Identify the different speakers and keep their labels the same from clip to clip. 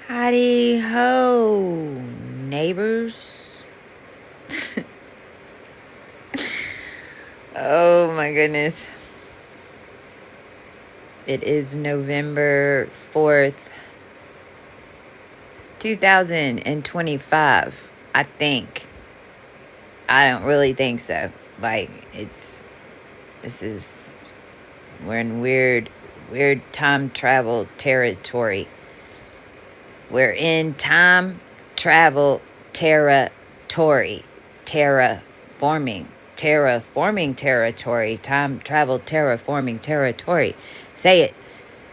Speaker 1: Howdy ho, neighbors. Oh my goodness. It is November 4th, 2025. I think. I don't really think so. We're in weird time travel territory. We're in time travel territory. Terraforming territory. Time travel terraforming territory. Say it.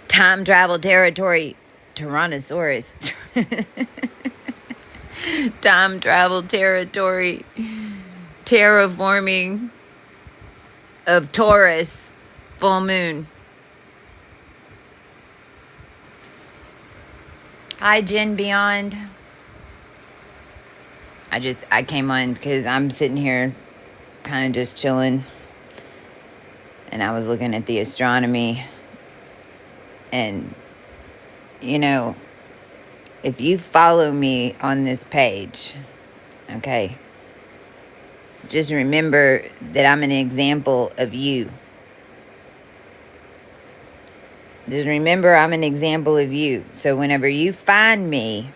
Speaker 1: Time travel territory. Tyrannosaurus. Time travel territory. Terraforming of Taurus. Full moon. Hi, Jen Beyond. I came on because I'm sitting here kind of just chilling. And I was looking at the astronomy. And, if you follow me on this page, okay, just remember that I'm an example of you. Just remember I'm an example of you. So whenever you find me,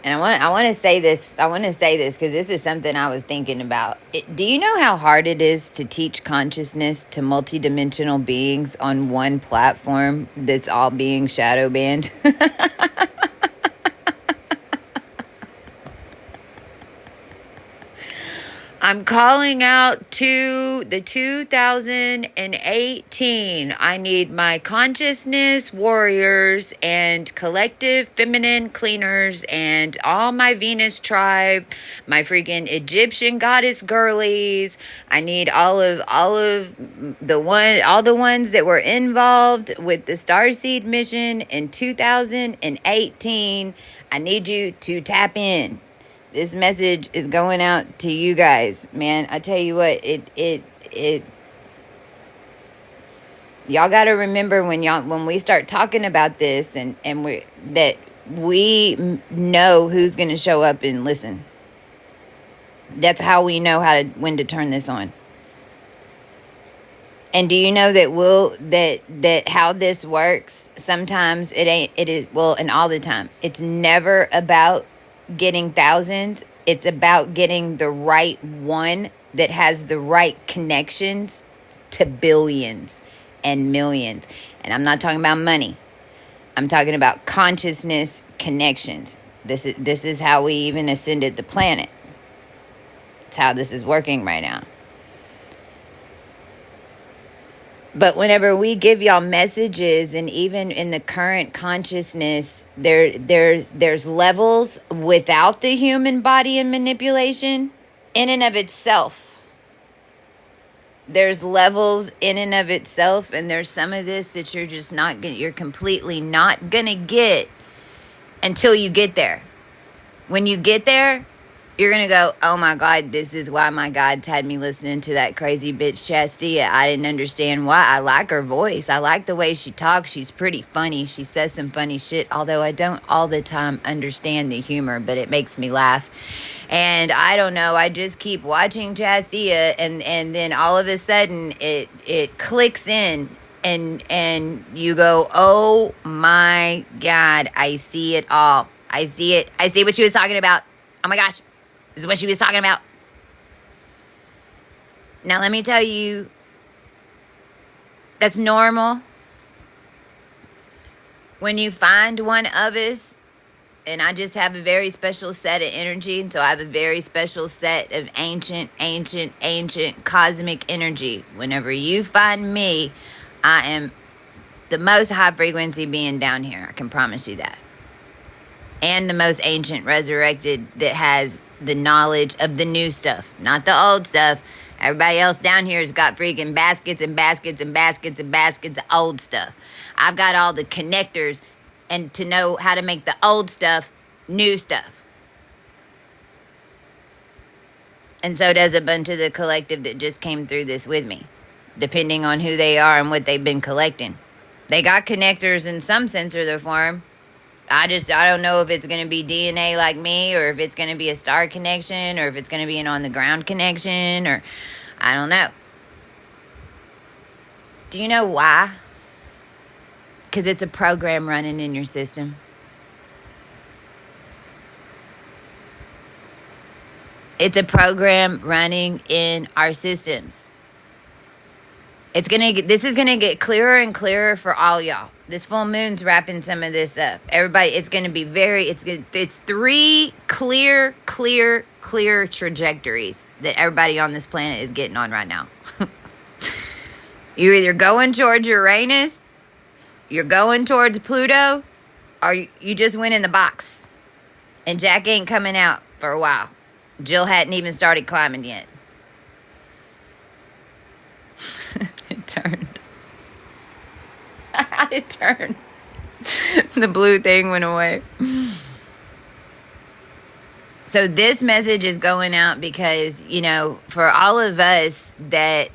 Speaker 1: and I want to say this because this is something I was thinking about. Do you know how hard it is to teach consciousness to multidimensional beings on one platform that's all being shadow banned? I'm calling out to the 2018. I need my consciousness warriors and collective feminine cleaners and all my Venus tribe, my freaking Egyptian goddess girlies. I need all the ones that were involved with the Starseed mission in 2018. I need you to tap in. This message is going out to you guys, man. I tell you what, y'all got to remember when we start talking about this and we know who's going to show up and listen. That's how we know when to turn this on. And do you know that how this works? Sometimes and all the time. It's never about getting thousands. It's about getting the right one that has the right connections to billions and millions. And I'm not talking about money. I'm talking about consciousness connections. This is how we even ascended the planet. It's how this is working right now. But whenever we give y'all messages, and even in the current consciousness, there's levels without the human body and manipulation in and of itself. There's levels in and of itself, and there's some of this that you're completely not gonna get until you get there. When you get there, you're going to go, oh my God, this is why my God's had me listening to that crazy bitch Chastia. I didn't understand why. I like her voice. I like the way she talks. She's pretty funny. She says some funny shit, although I don't all the time understand the humor, but it makes me laugh. And I don't know, I just keep watching Chastia, and then all of a sudden it clicks in, and you go, oh my God, I see it all. I see it. I see what she was talking about. Oh my gosh. This is what she was talking about. Now, let me tell you, that's normal. When you find one of us, and I just have a very special set of energy, and so I have a very special set of ancient cosmic energy. Whenever you find me, I am the most high frequency being down here. I can promise you that. And the most ancient resurrected that has the knowledge of the new stuff, not the old stuff. Everybody else down here has got freaking baskets and baskets and baskets and baskets of old stuff. I've got all the connectors and to know how to make the old stuff new stuff. And so does a bunch of the collective that just came through this with me, depending on who they are and what they've been collecting. They got connectors in some sense or the form. I don't know if it's going to be DNA like me, or if it's going to be a star connection, or if it's going to be an on the ground connection, or I don't know. Do you know why? Because it's a program running in your system. It's a program running in our systems. This is gonna get clearer and clearer for all y'all. This full moon's wrapping some of this up. Everybody, it's gonna be it's 3 clear trajectories that everybody on this planet is getting on right now. You're either going towards Uranus, you're going towards Pluto, or you just went in the box. And Jack ain't coming out for a while. Jill hadn't even started climbing yet. It turned. It turned. The blue thing went away. So this message is going out because, for all of us that,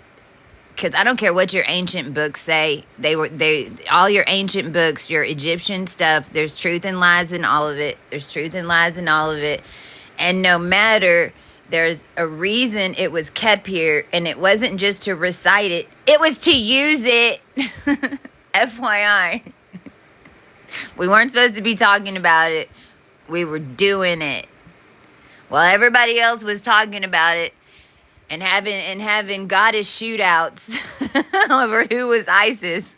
Speaker 1: because I don't care what your ancient books say, all your ancient books, your Egyptian stuff, there's truth and lies in all of it. There's truth and lies in all of it. And no matter, there's a reason it was kept here, and it wasn't just to recite it. It was to use it. FYI. We weren't supposed to be talking about it. We were doing it. While everybody else was talking about it and having goddess shootouts over who was ISIS.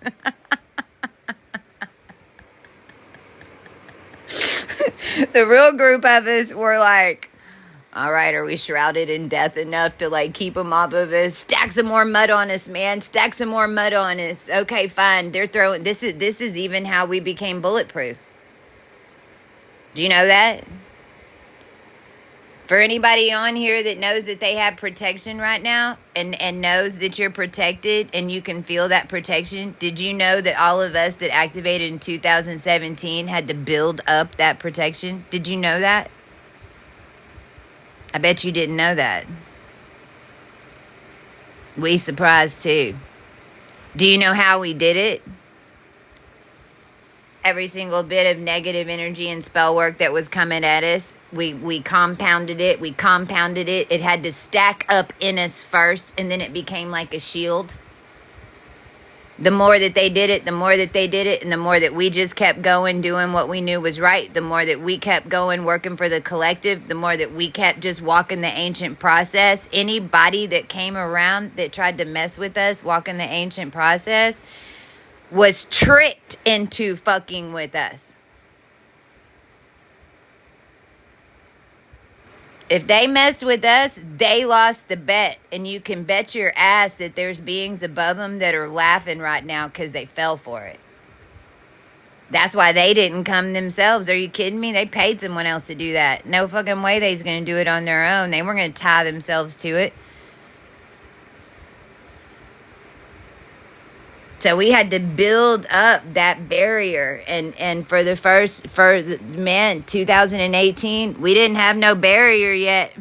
Speaker 1: The real group of us were like, all right, are we shrouded in death enough to keep them off of us? Stack some more mud on us, man. Stack some more mud on us. Okay, fine. They're throwing, this is even how we became bulletproof. Do you know that? For anybody on here that knows that they have protection right now and knows that you're protected and you can feel that protection, did you know that all of us that activated in 2017 had to build up that protection? Did you know that? I bet you didn't know that. We surprised too. Do you know how we did it? Every single bit of negative energy and spell work that was coming at us, we compounded it. It had to stack up in us first, and then it became like a shield. The more that they did it, and the more that we just kept going, doing what we knew was right, the more that we kept going, working for the collective, the more that we kept just walking the ancient process. Anybody that came around that tried to mess with us, walking the ancient process, was tricked into fucking with us. If they messed with us, they lost the bet. And you can bet your ass that there's beings above them that are laughing right now because they fell for it. That's why they didn't come themselves. Are you kidding me? They paid someone else to do that. No fucking way they's going to do it on their own. They weren't going to tie themselves to it. So we had to build up that barrier. And for 2018, we didn't have no barrier yet.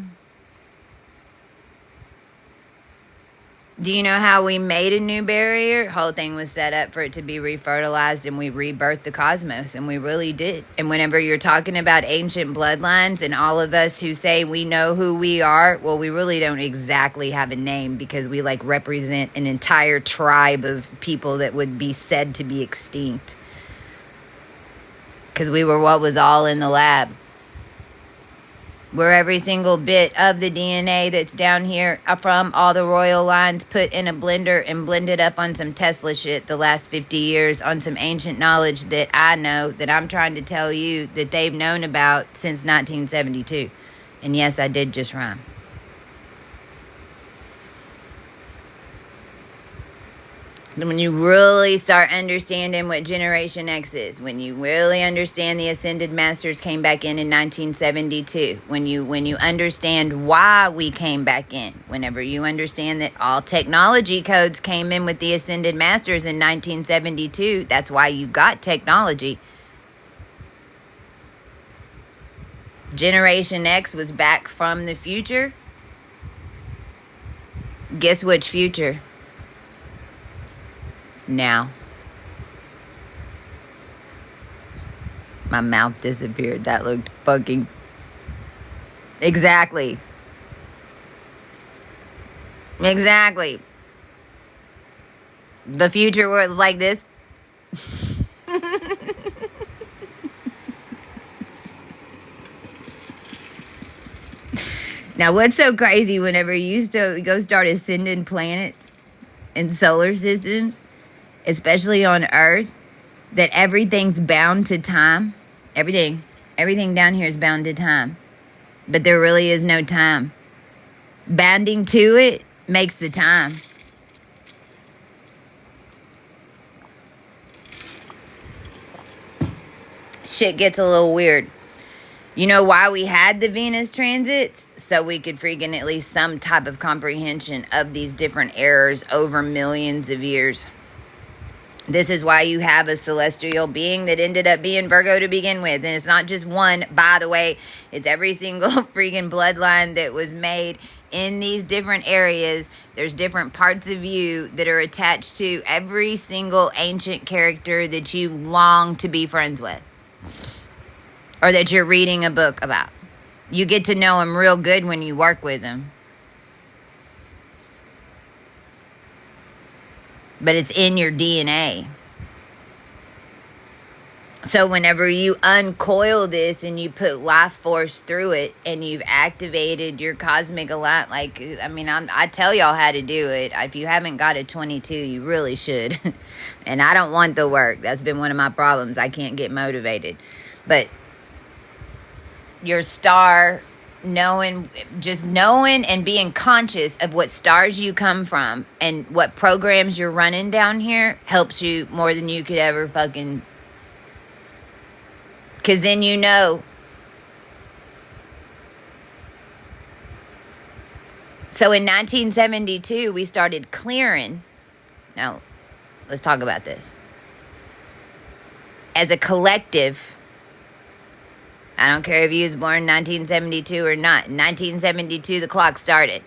Speaker 1: Do you know how we made a new barrier? Whole thing was set up for it to be refertilized, and we rebirthed the cosmos, and we really did. And whenever you're talking about ancient bloodlines and all of us who say we know who we are, well, we really don't exactly have a name, because we represent an entire tribe of people that would be said to be extinct. Because we were what was all in the lab. We're every single bit of the DNA that's down here from all the royal lines put in a blender and blended up on some Tesla shit the last 50 years on some ancient knowledge that I know, that I'm trying to tell you that they've known about since 1972. And yes, I did just rhyme. When you really start understanding what Generation X is, when you really understand the Ascended Masters came back in 1972, when you understand why we came back in, whenever you understand that all technology codes came in with the Ascended Masters in 1972, that's why you got technology. Generation X was back from the future. Guess which future? Now. My mouth disappeared. That looked fucking... Exactly. Exactly. The future was like this. Now, what's so crazy, whenever you used to go start ascending planets and solar systems, especially on Earth, that everything's bound to time. Everything down here is bound to time. But there really is no time. Bounding to it makes the time. Shit gets a little weird. You know why we had the Venus transits? So we could freaking at least some type of comprehension of these different errors over millions of years. This is why you have a celestial being that ended up being Virgo to begin with. And it's not just one, by the way. It's every single freaking bloodline that was made in these different areas. There's different parts of you that are attached to every single ancient character that you long to be friends with, or that you're reading a book about. You get to know them real good when you work with them. But it's in your DNA. So whenever you uncoil this and you put life force through it and you've activated your cosmic alignment, I tell y'all how to do it. If you haven't got a 22, you really should. And I don't want the work. That's been one of my problems. I can't get motivated. But your star, knowing and being conscious of what stars you come from and what programs you're running down here helps you more than you could ever fucking... Because then you know. So in 1972, we started clearing. Now, let's talk about this. As a collective, I don't care if you was born in 1972 or not. In 1972, the clock started.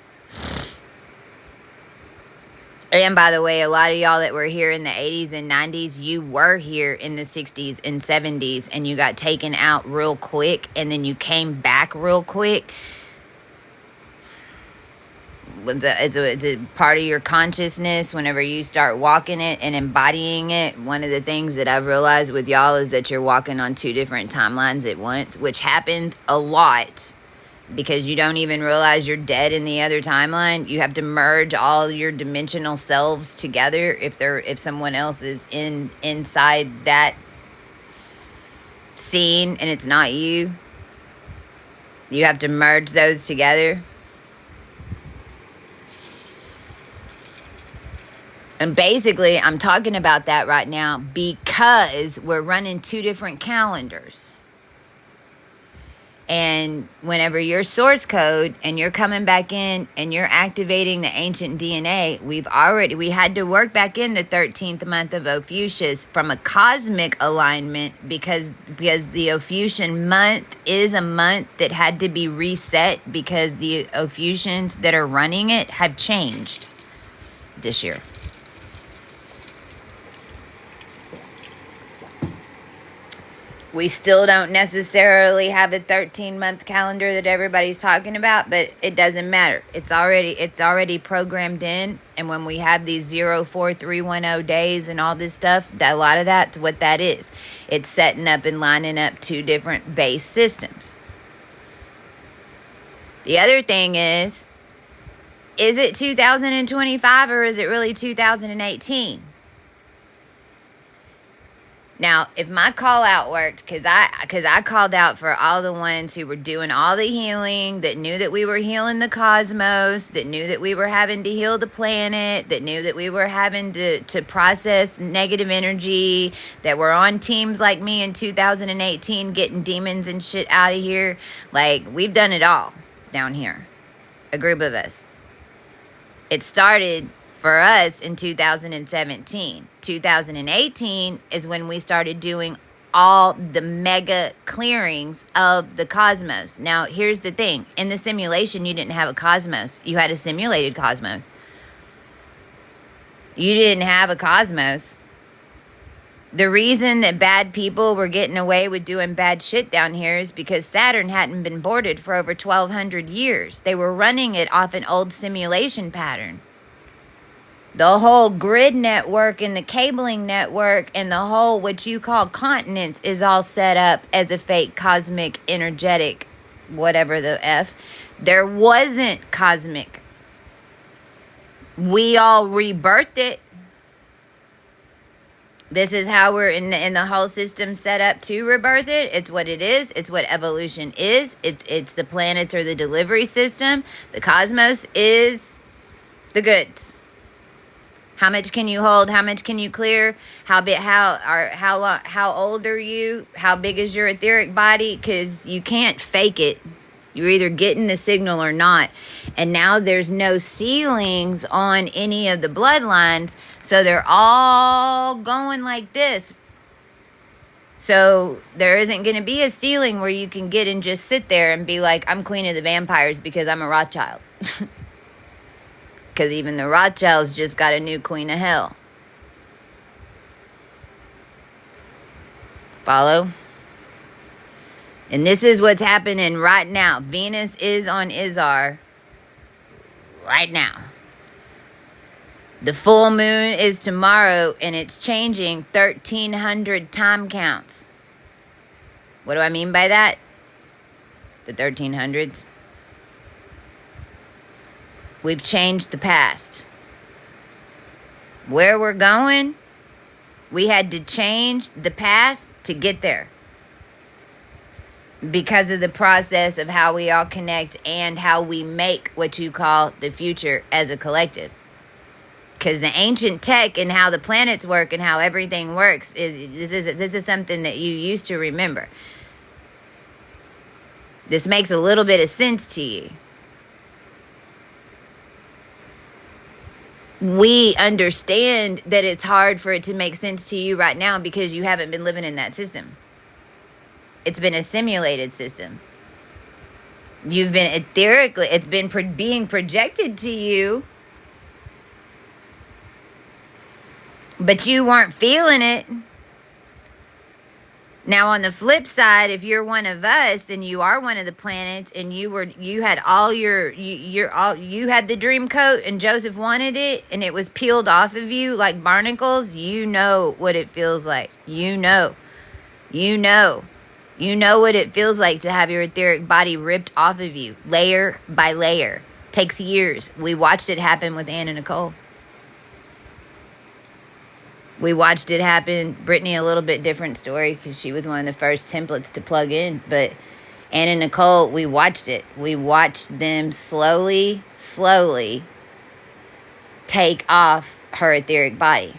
Speaker 1: And by the way, a lot of y'all that were here in the 80s and 90s, you were here in the 60s and 70s, and you got taken out real quick, and then you came back real quick. It's a part of your consciousness. Whenever you start walking it and embodying it, one of the things that I've realized with y'all is that you're walking on two different timelines at once, which happens a lot because you don't even realize you're dead in the other timeline. You have to merge all your dimensional selves together if someone else is inside that scene and it's not you. You have to merge those together. And basically, I'm talking about that right now because we're running two different calendars. And whenever your source code and you're coming back in and you're activating the ancient DNA, we had to work back in the 13th month of Ophiuchus from a cosmic alignment because the Ophiuchian month is a month that had to be reset because the Ophiuchians that are running it have changed this year. We still don't necessarily have a 13-month calendar that everybody's talking about, but it doesn't matter. It's already programmed in, and when we have these 04310 days and all this stuff, a lot of that's what that is. It's setting up and lining up two different base systems. The other thing is it 2025 or is it really 2018? Now, if my call out worked, because I called out for all the ones who were doing all the healing, that knew that we were healing the cosmos, that knew that we were having to heal the planet, that knew that we were having to process negative energy, that were on teams like me in 2018 getting demons and shit out of here. Like, we've done it all down here. A group of us. It started for us in 2017. 2018 is when we started doing all the mega clearings of the cosmos. Now, here's the thing. In the simulation, you didn't have a cosmos. You had a simulated cosmos. You didn't have a cosmos. The reason that bad people were getting away with doing bad shit down here is because Saturn hadn't been boarded for over 1,200 years. They were running it off an old simulation pattern. The whole grid network and the cabling network and the whole what you call continents is all set up as a fake cosmic energetic whatever the F. There wasn't cosmic. We all rebirthed it. This is how we're in the whole system set up to rebirth it. It's what it is. It's what evolution is. It's the planets or the delivery system. The cosmos is the goods. How much can you hold? How much can you clear? How old are you? How big is your etheric body? Because you can't fake it. You're either getting the signal or not. And now there's no ceilings on any of the bloodlines. So they're all going like this. So there isn't going to be a ceiling where you can get and just sit there and be like, I'm queen of the vampires because I'm a Rothschild. Because even the Rothschilds just got a new queen of hell. Follow? And this is what's happening right now. Venus is on Izar right now. The full moon is tomorrow, and it's changing 1,300 time counts. What do I mean by that? The 1300s. We've changed the past. Where we're going, we had to change the past to get there. Because of the process of how we all connect and how we make what you call the future as a collective. Because the ancient tech and how the planets work and how everything works this is something that you used to remember. This makes a little bit of sense to you. We understand that it's hard for it to make sense to you right now because you haven't been living in that system. It's been a simulated system. You've been etherically, it's been being projected to you, but you weren't feeling it. Now on the flip side, if you're one of us and you are one of the planets and you had the dream coat and Joseph wanted it and it was peeled off of you like barnacles, you know what it feels like. You know what it feels like to have your etheric body ripped off of you, layer by layer. Takes years. We watched it happen with Ann and Nicole. We watched it happen. Brittany, a little bit different story because she was one of the first templates to plug in. But Ann and Nicole, we watched it. We watched them slowly take off her etheric body.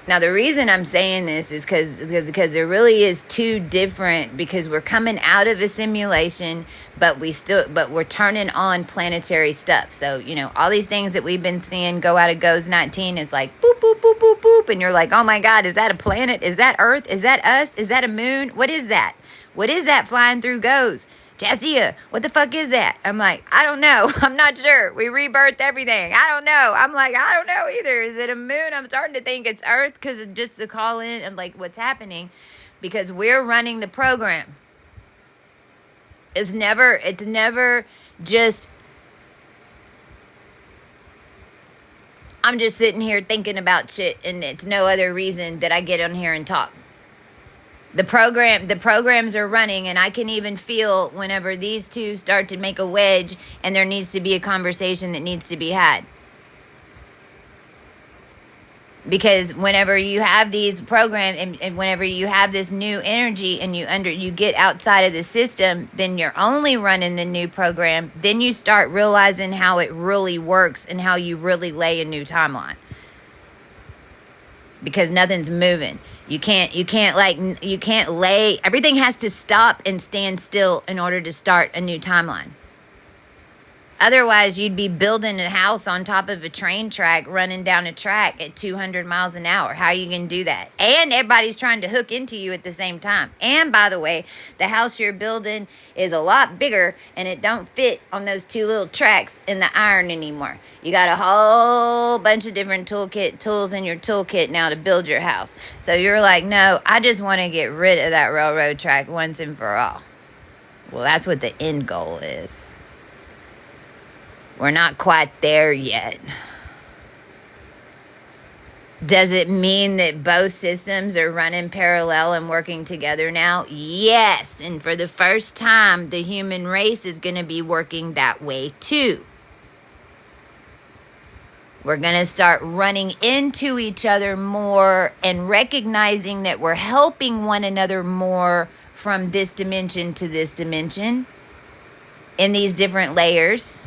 Speaker 1: Now, the reason I'm saying this is because there really is two different, because we're coming out of a simulation, but we're turning on planetary stuff. So, all these things that we've been seeing go out of GOES 19, it's like boop, boop, boop, boop, boop. And you're like, oh my God, is that a planet? Is that Earth? Is that us? Is that a moon? What is that? What is that flying through GOES? Jazia, what the fuck is that? I'm like, I don't know. I'm not sure. We rebirthed everything. I don't know. I'm like, I don't know either. Is it a moon? I'm starting to think it's Earth because of just the call in and like what's happening, because we're running the program. It's never just, I'm just sitting here thinking about shit and it's no other reason that I get on here and talk. The programs are running, and I can even feel whenever these two start to make a wedge and there needs to be a conversation that needs to be had. Because whenever you have these programs and whenever you have this new energy and you get outside of the system, then you're only running the new program. Then you start realizing how it really works and how you really lay a new timeline. Because nothing's moving. You can't lay, everything has to stop and stand still in order to start a new timeline. Otherwise, you'd be building a house on top of a train track, running down a track at 200 miles an hour. How are you going to do that? And everybody's trying to hook into you at the same time. And by the way, the house you're building is a lot bigger and it don't fit on those two little tracks in the iron anymore. You got a whole bunch of different tools in your toolkit now to build your house. So you're like, no, I just want to get rid of that railroad track once and for all. Well, that's what the end goal is. We're not quite there yet. Does it mean that both systems are running parallel and working together now? Yes. And for the first time, the human race is going to be working that way too. We're going to start running into each other more and recognizing that we're helping one another more from this dimension to this dimension in these different layers.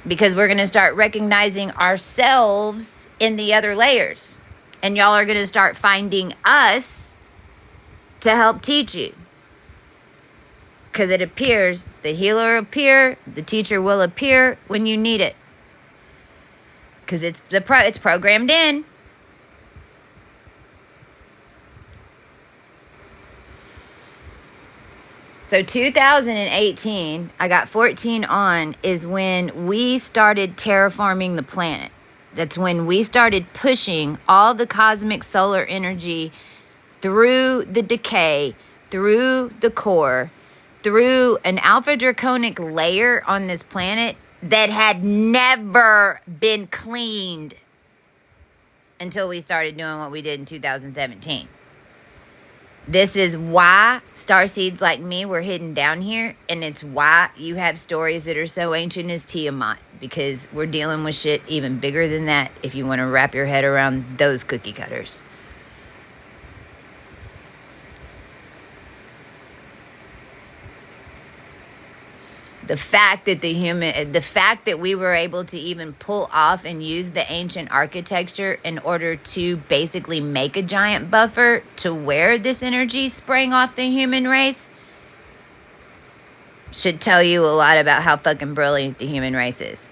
Speaker 1: Because we're going to start recognizing ourselves in the other layers. And y'all are going to start finding us to help teach you. Because it appears, the healer will appear, the teacher will appear when you need it. Because it's programmed in. So 2018, I got 14 on, is when we started terraforming the planet. That's when we started pushing all the cosmic solar energy through the decay, through the core, through an alpha draconic layer on this planet that had never been cleaned until we started doing what we did in 2017. This is why starseeds like me were hidden down here, and it's why you have stories that are so ancient as Tiamat, because we're dealing with shit even bigger than that if you want to wrap your head around those cookie cutters. The fact that we were able to even pull off and use the ancient architecture in order to basically make a giant buffer to where this energy sprang off the human race should tell you a lot about how fucking brilliant the human race is.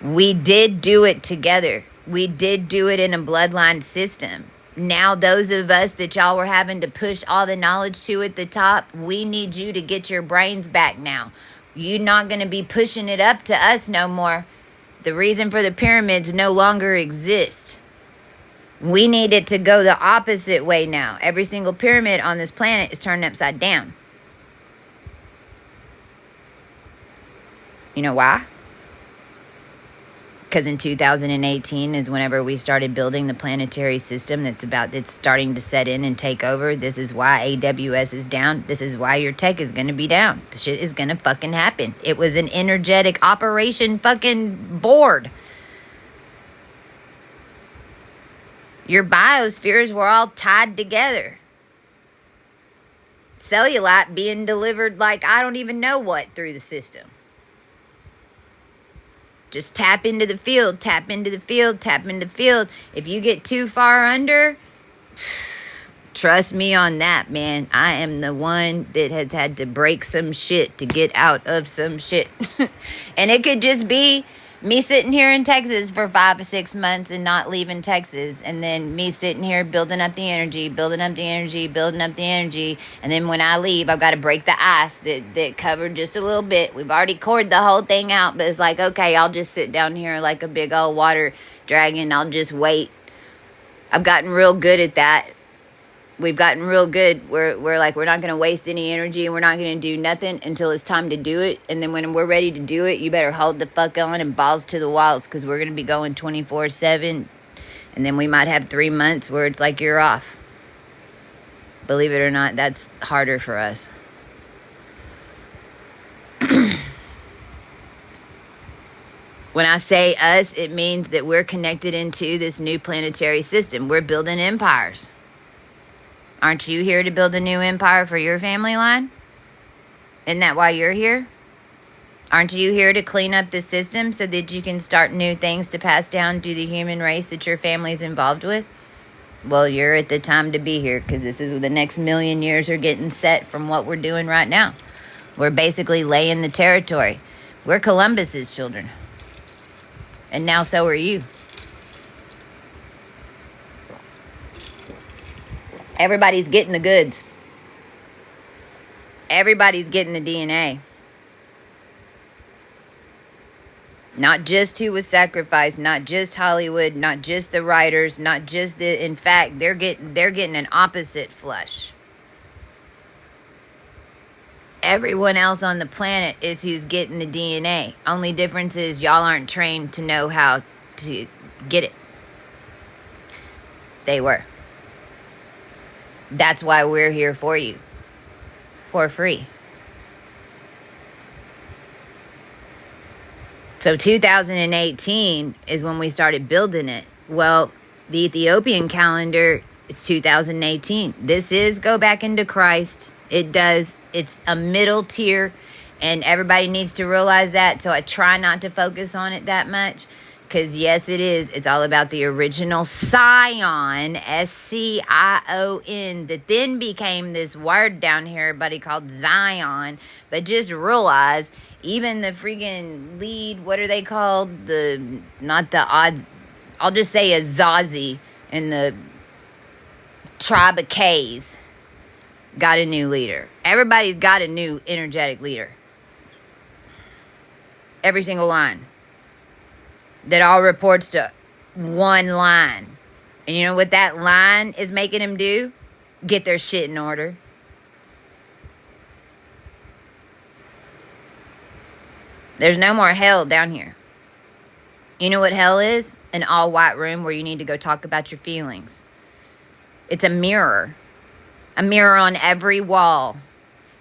Speaker 1: We did do it together. We did do it in a bloodline system. Now those of us that y'all were having to push all the knowledge to at the top, we need you to get your brains back now. You're not going to be pushing it up to us no more. The reason for the pyramids no longer exists. We need it to go the opposite way now. Every single pyramid on this planet is turned upside down. You know why? Because in 2018 is whenever we started building the planetary system that's starting to set in and take over. This is why AWS is down. This is why your tech is going to be down. The shit is going to fucking happen. It was an energetic operation fucking board. Your biospheres were all tied together. Cellulite being delivered like I don't even know what through the system. Just tap into the field, tap into the field, tap into the field. If you get too far under, trust me on that, man. I am the one that has had to break some shit to get out of some shit. And it could just be me sitting here in Texas for 5 or 6 months and not leaving Texas. And then me sitting here building up the energy, building up the energy, building up the energy. And then when I leave, I've got to break the ice that covered just a little bit. We've already cored the whole thing out. But it's like, okay, I'll just sit down here like a big old water dragon. I'll just wait. I've gotten real good at that. We've gotten real good. We're like, we're not going to waste any energy and we're not going to do nothing until it's time to do it. And then when we're ready to do it, you better hold the fuck on and balls to the walls, because we're going to be going 24/7. And then we might have 3 months where it's like you're off. Believe it or not, that's harder for us. When I say us, it means that we're connected into this new planetary system. We're building empires. Aren't you here to build a new empire for your family line? Isn't that why you're here? Aren't you here to clean up the system so that you can start new things to pass down to the human race that your family's involved with? Well, you're at the time to be here, because this is the next million years are getting set from what we're doing right now. We're basically laying the territory. We're Columbus's children. And now so are you. Everybody's getting the goods. Everybody's getting the DNA. Not just who was sacrificed, not just Hollywood, not just the writers, not just the, in fact, they're getting an opposite flush. Everyone else on the planet is who's getting the DNA. Only difference is y'all aren't trained to know how to get it. They were. That's why we're here for you. For free. So 2018 is when we started building it. Well, the Ethiopian calendar is 2018. This is go back into Christ. It does. It's a middle tier, and everybody needs to realize that. So I try not to focus on it that much. Because, yes, it is. It's all about the original Scion, S-C-I-O-N, that then became this word down here, everybody called Zion. But just realize, even the freaking lead, what are they called? Not the odds, I'll just say a Zazi in the tribe of K's got a new leader. Everybody's got a new energetic leader. Every single line. That all reports to one line. And you know what that line is making them do? Get their shit in order. There's no more hell down here. You know what hell is? An all-white room where you need to go talk about your feelings. It's a mirror. A mirror on every wall.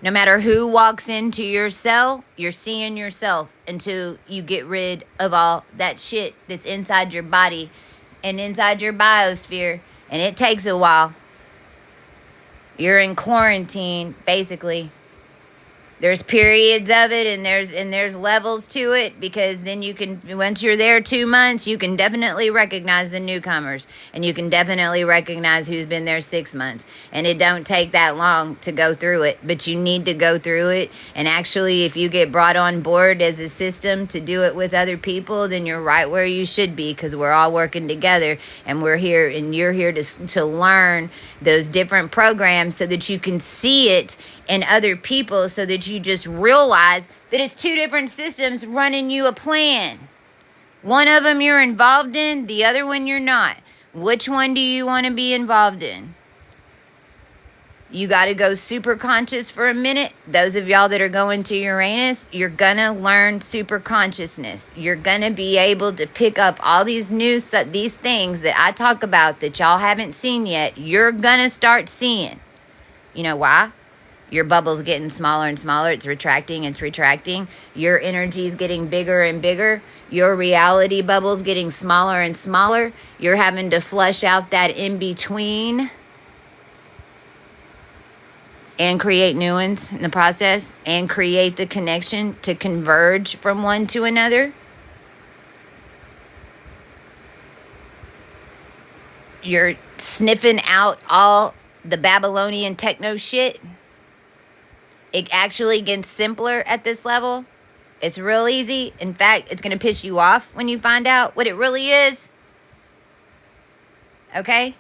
Speaker 1: No matter who walks into your cell, you're seeing yourself until you get rid of all that shit that's inside your body and inside your biosphere. And it takes a while. You're in quarantine, basically. There's periods of it, and there's levels to it, because then you can, once you're there 2 months, you can definitely recognize the newcomers, and you can definitely recognize who's been there 6 months. And it don't take that long to go through it, but you need to go through it. And actually, if you get brought on board as a system to do it with other people, then you're right where you should be, because we're all working together, and we're here, and you're here to learn those different programs so that you can see it in other people, so that you just realize that it's two different systems running you a plan. One of them you're involved in, the other one you're not. Which one do you want to be involved in? You got to go super conscious for a minute. Those of y'all that are going to Uranus, you're going to learn super consciousness. You're going to be able to pick up all these these things that I talk about that y'all haven't seen yet. You're going to start seeing. You know why? Your bubble's getting smaller and smaller. It's retracting. Your energy's getting bigger and bigger. Your reality bubble's getting smaller and smaller. You're having to flush out that in-between and create new ones in the process, and create the connection to converge from one to another. You're sniffing out all the Babylonian techno shit. It actually gets simpler at this level. It's real easy. In fact, it's going to piss you off when you find out what it really is. Okay?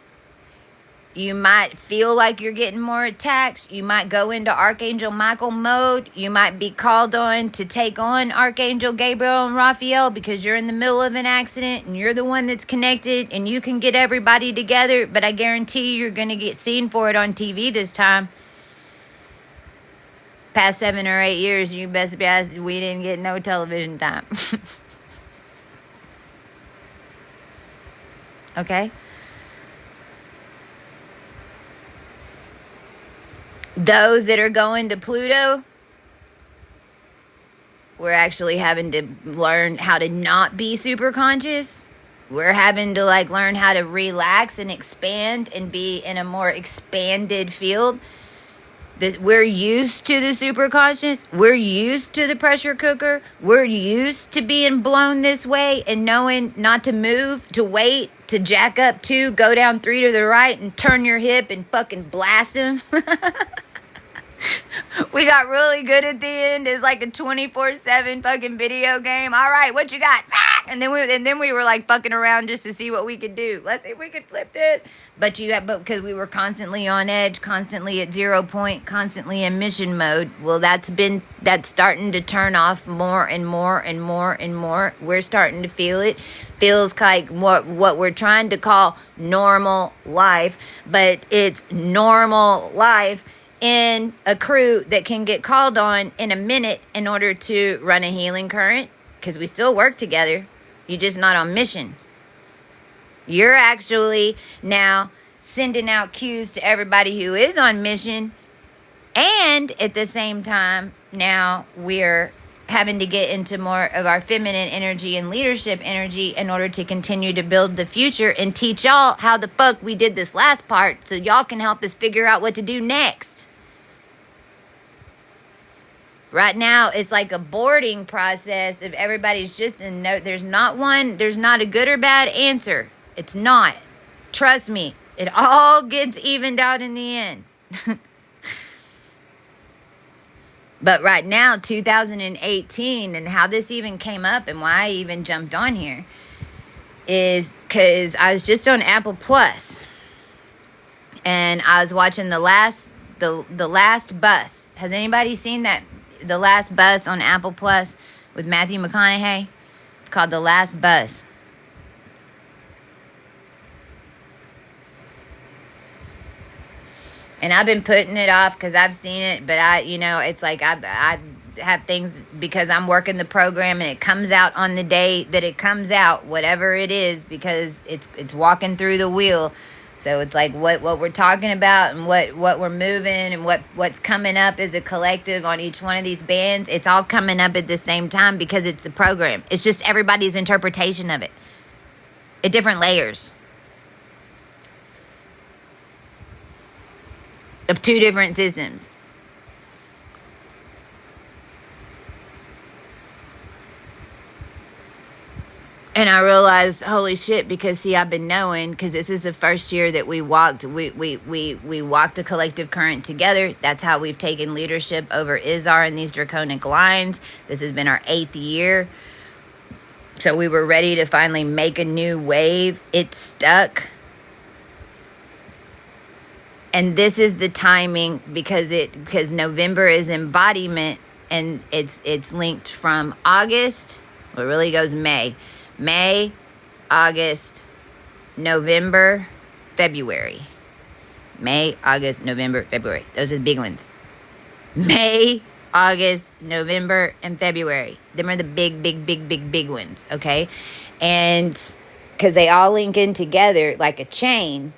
Speaker 1: You might feel like you're getting more attacks. You might go into Archangel Michael mode. You might be called on to take on Archangel Gabriel and Raphael because you're in the middle of an accident and you're the one that's connected and you can get everybody together. But I guarantee you're going to get seen for it on TV this time. Past 7 or 8 years, you best be asked, we didn't get no television time. Okay? Those that are going to Pluto, we're actually having to learn how to not be super conscious. We're having to learn how to relax and expand and be in a more expanded field. We're used to the super conscious. We're used to the pressure cooker. We're used to being blown this way and knowing not to move, to wait, to jack up 2, go down 3 to the right and turn your hip and fucking blast them. We got really good at the end. It's like a 24/7 fucking video game. All right, what you got? And then we were like fucking around just to see what we could do. Let's see if we could flip this. But because we were constantly on edge, constantly at 0 point, constantly in mission mode. Well, that's starting to turn off more and more and more and more. We're starting to feel it. Feels like what we're trying to call normal life, but it's normal life in a crew that can get called on in a minute in order to run a healing current, because we still work together. You're just not on mission. You're actually now sending out cues to everybody who is on mission, and at the same time now we're having to get into more of our feminine energy and leadership energy in order to continue to build the future and teach y'all how the fuck we did this last part, so y'all can help us figure out what to do next. Right now, it's like a boarding process of everybody's just in note. There's not a good or bad answer. It's not. Trust me, it all gets evened out in the end. But right now, 2018, and how this even came up and why I even jumped on here is because I was just on Apple Plus, and I was watching the last bus. Has anybody seen that? The Last Bus on Apple Plus with Matthew McConaughey. It's called The Last Bus. And I've been putting it off because I've seen it, but it's like I have things because I'm working the program and it comes out on the day that it comes out, whatever it is, because it's walking through the wheel. So it's like what we're talking about and what we're moving and what's coming up as a collective on each one of these bands. It's all coming up at the same time because it's the program. It's just everybody's interpretation of it at different layers of two different systems. And I realized, holy shit, because see, I've been knowing, because this is the first year that we walked a collective current together. That's how we've taken leadership over Izar and these draconic lines. This has been our 8th year. So we were ready to finally make a new wave. It stuck. And this is the timing because November is embodiment, and it's linked from August. Well, it really goes May, August, November, February. May, August, November, February. Those are the big ones. May, August, November, and February. Them are the big ones, okay? And because they all link in together like a chain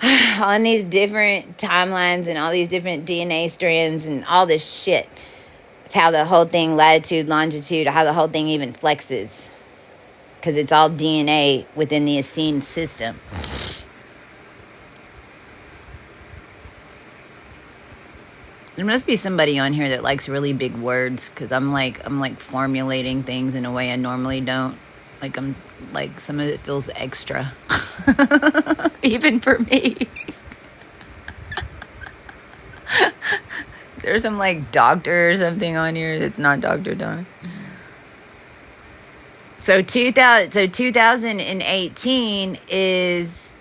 Speaker 1: on these different timelines and all these different DNA strands and all this shit. It's how the whole thing, latitude, longitude, how the whole thing even flexes. Because it's all DNA within the Essene system. There must be somebody on here that likes really big words, because I'm like formulating things in a way I normally don't. Like some of it feels extra. Even for me. There's some like doctor or something on here that's not Dr. Don. So 2018 is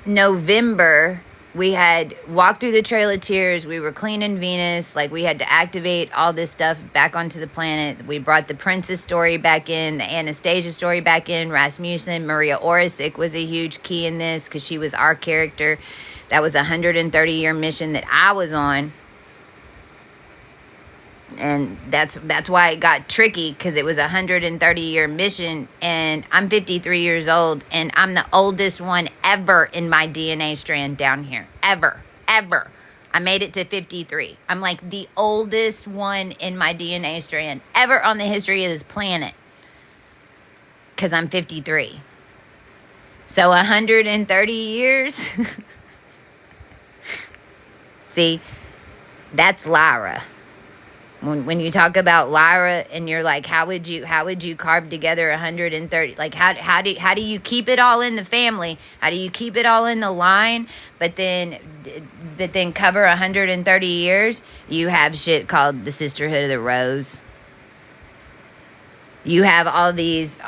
Speaker 1: November. We had walked through the Trail of Tears. We were cleaning Venus. Like, we had to activate all this stuff back onto the planet. We brought the Princess story back in, the Anastasia story back in, Rasmussen. Maria Oresic was a huge key in this because she was our character. That was a 130-year mission that I was on. And that's why it got tricky, because it was a 130-year mission, and I'm 53 years old, and I'm the oldest one ever in my DNA strand down here. Ever. I made it to 53. I'm like the oldest one in my DNA strand ever on the history of this planet, because I'm 53. So 130 years. See, that's Lyra. When you talk about Lyra and you're like, how would you carve together 130? Like, how do you keep it all in the family? How do you keep it all in the line? But then cover 130 years? You have shit called the Sisterhood of the Rose. You have all these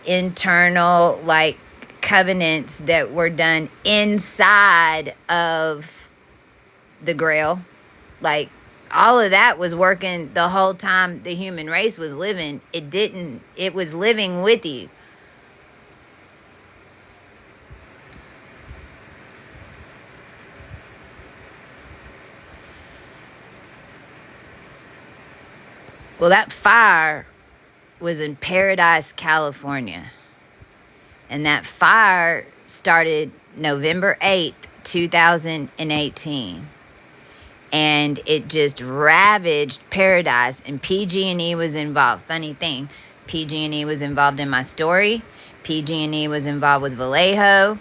Speaker 1: internal like covenants that were done inside of the Grail, like. All of that was working the whole time the human race was living. It was living with you. Well, that fire was in Paradise, California. And that fire started November 8th, 2018. And it just ravaged Paradise, and PG&E was involved. Funny thing, PG&E was involved in my story. PG&E was involved with Vallejo.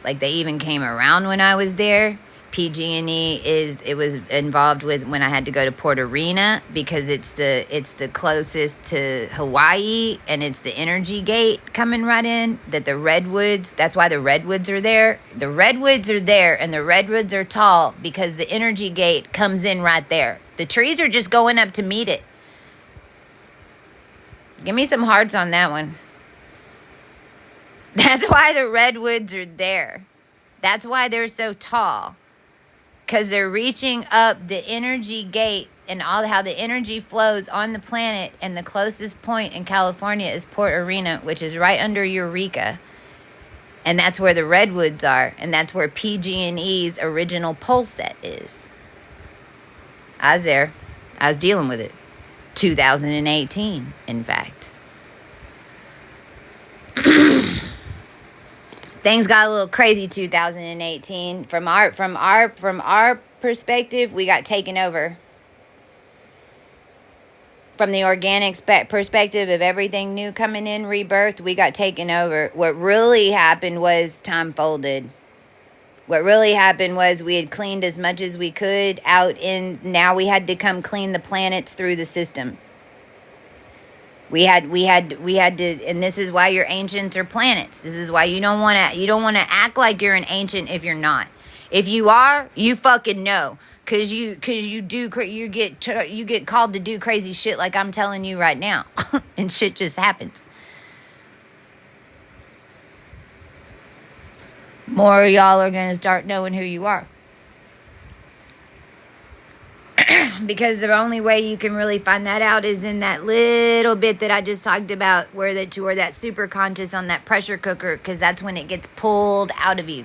Speaker 1: Like, they even came around when I was there. PG&E was involved with when I had to go to Port Arena, because it's the closest to Hawaii, and it's the energy gate coming right in. That the redwoods, that's why the redwoods are there. The redwoods are there, and the redwoods are tall because the energy gate comes in right there. The trees are just going up to meet it. Give me some hearts on that one. That's why the redwoods are there. That's why they're so tall. Because they're reaching up the energy gate and all how the energy flows on the planet. And the closest point in California is Port Arena, which is right under Eureka. And that's where the redwoods are. And that's where PG&E's original pole set is. I was there. I was dealing with it. 2018, in fact. Things got a little crazy 2018. From our perspective, we got taken over. From the organic perspective of everything new coming in, rebirth, we got taken over. What really happened was time folded. What really happened was we had cleaned as much as we could out in, now we had to come clean the planets through the system. We had to, and this is why your ancients are planets. This is why you don't want to act like you're an ancient if you're not. If you are, you fucking know, cause you get called to do crazy shit like I'm telling you right now, and shit just happens. More of y'all are gonna start knowing who you are. Because the only way you can really find that out is in that little bit that I just talked about, where that you are that super conscious on that pressure cooker, because that's when it gets pulled out of you.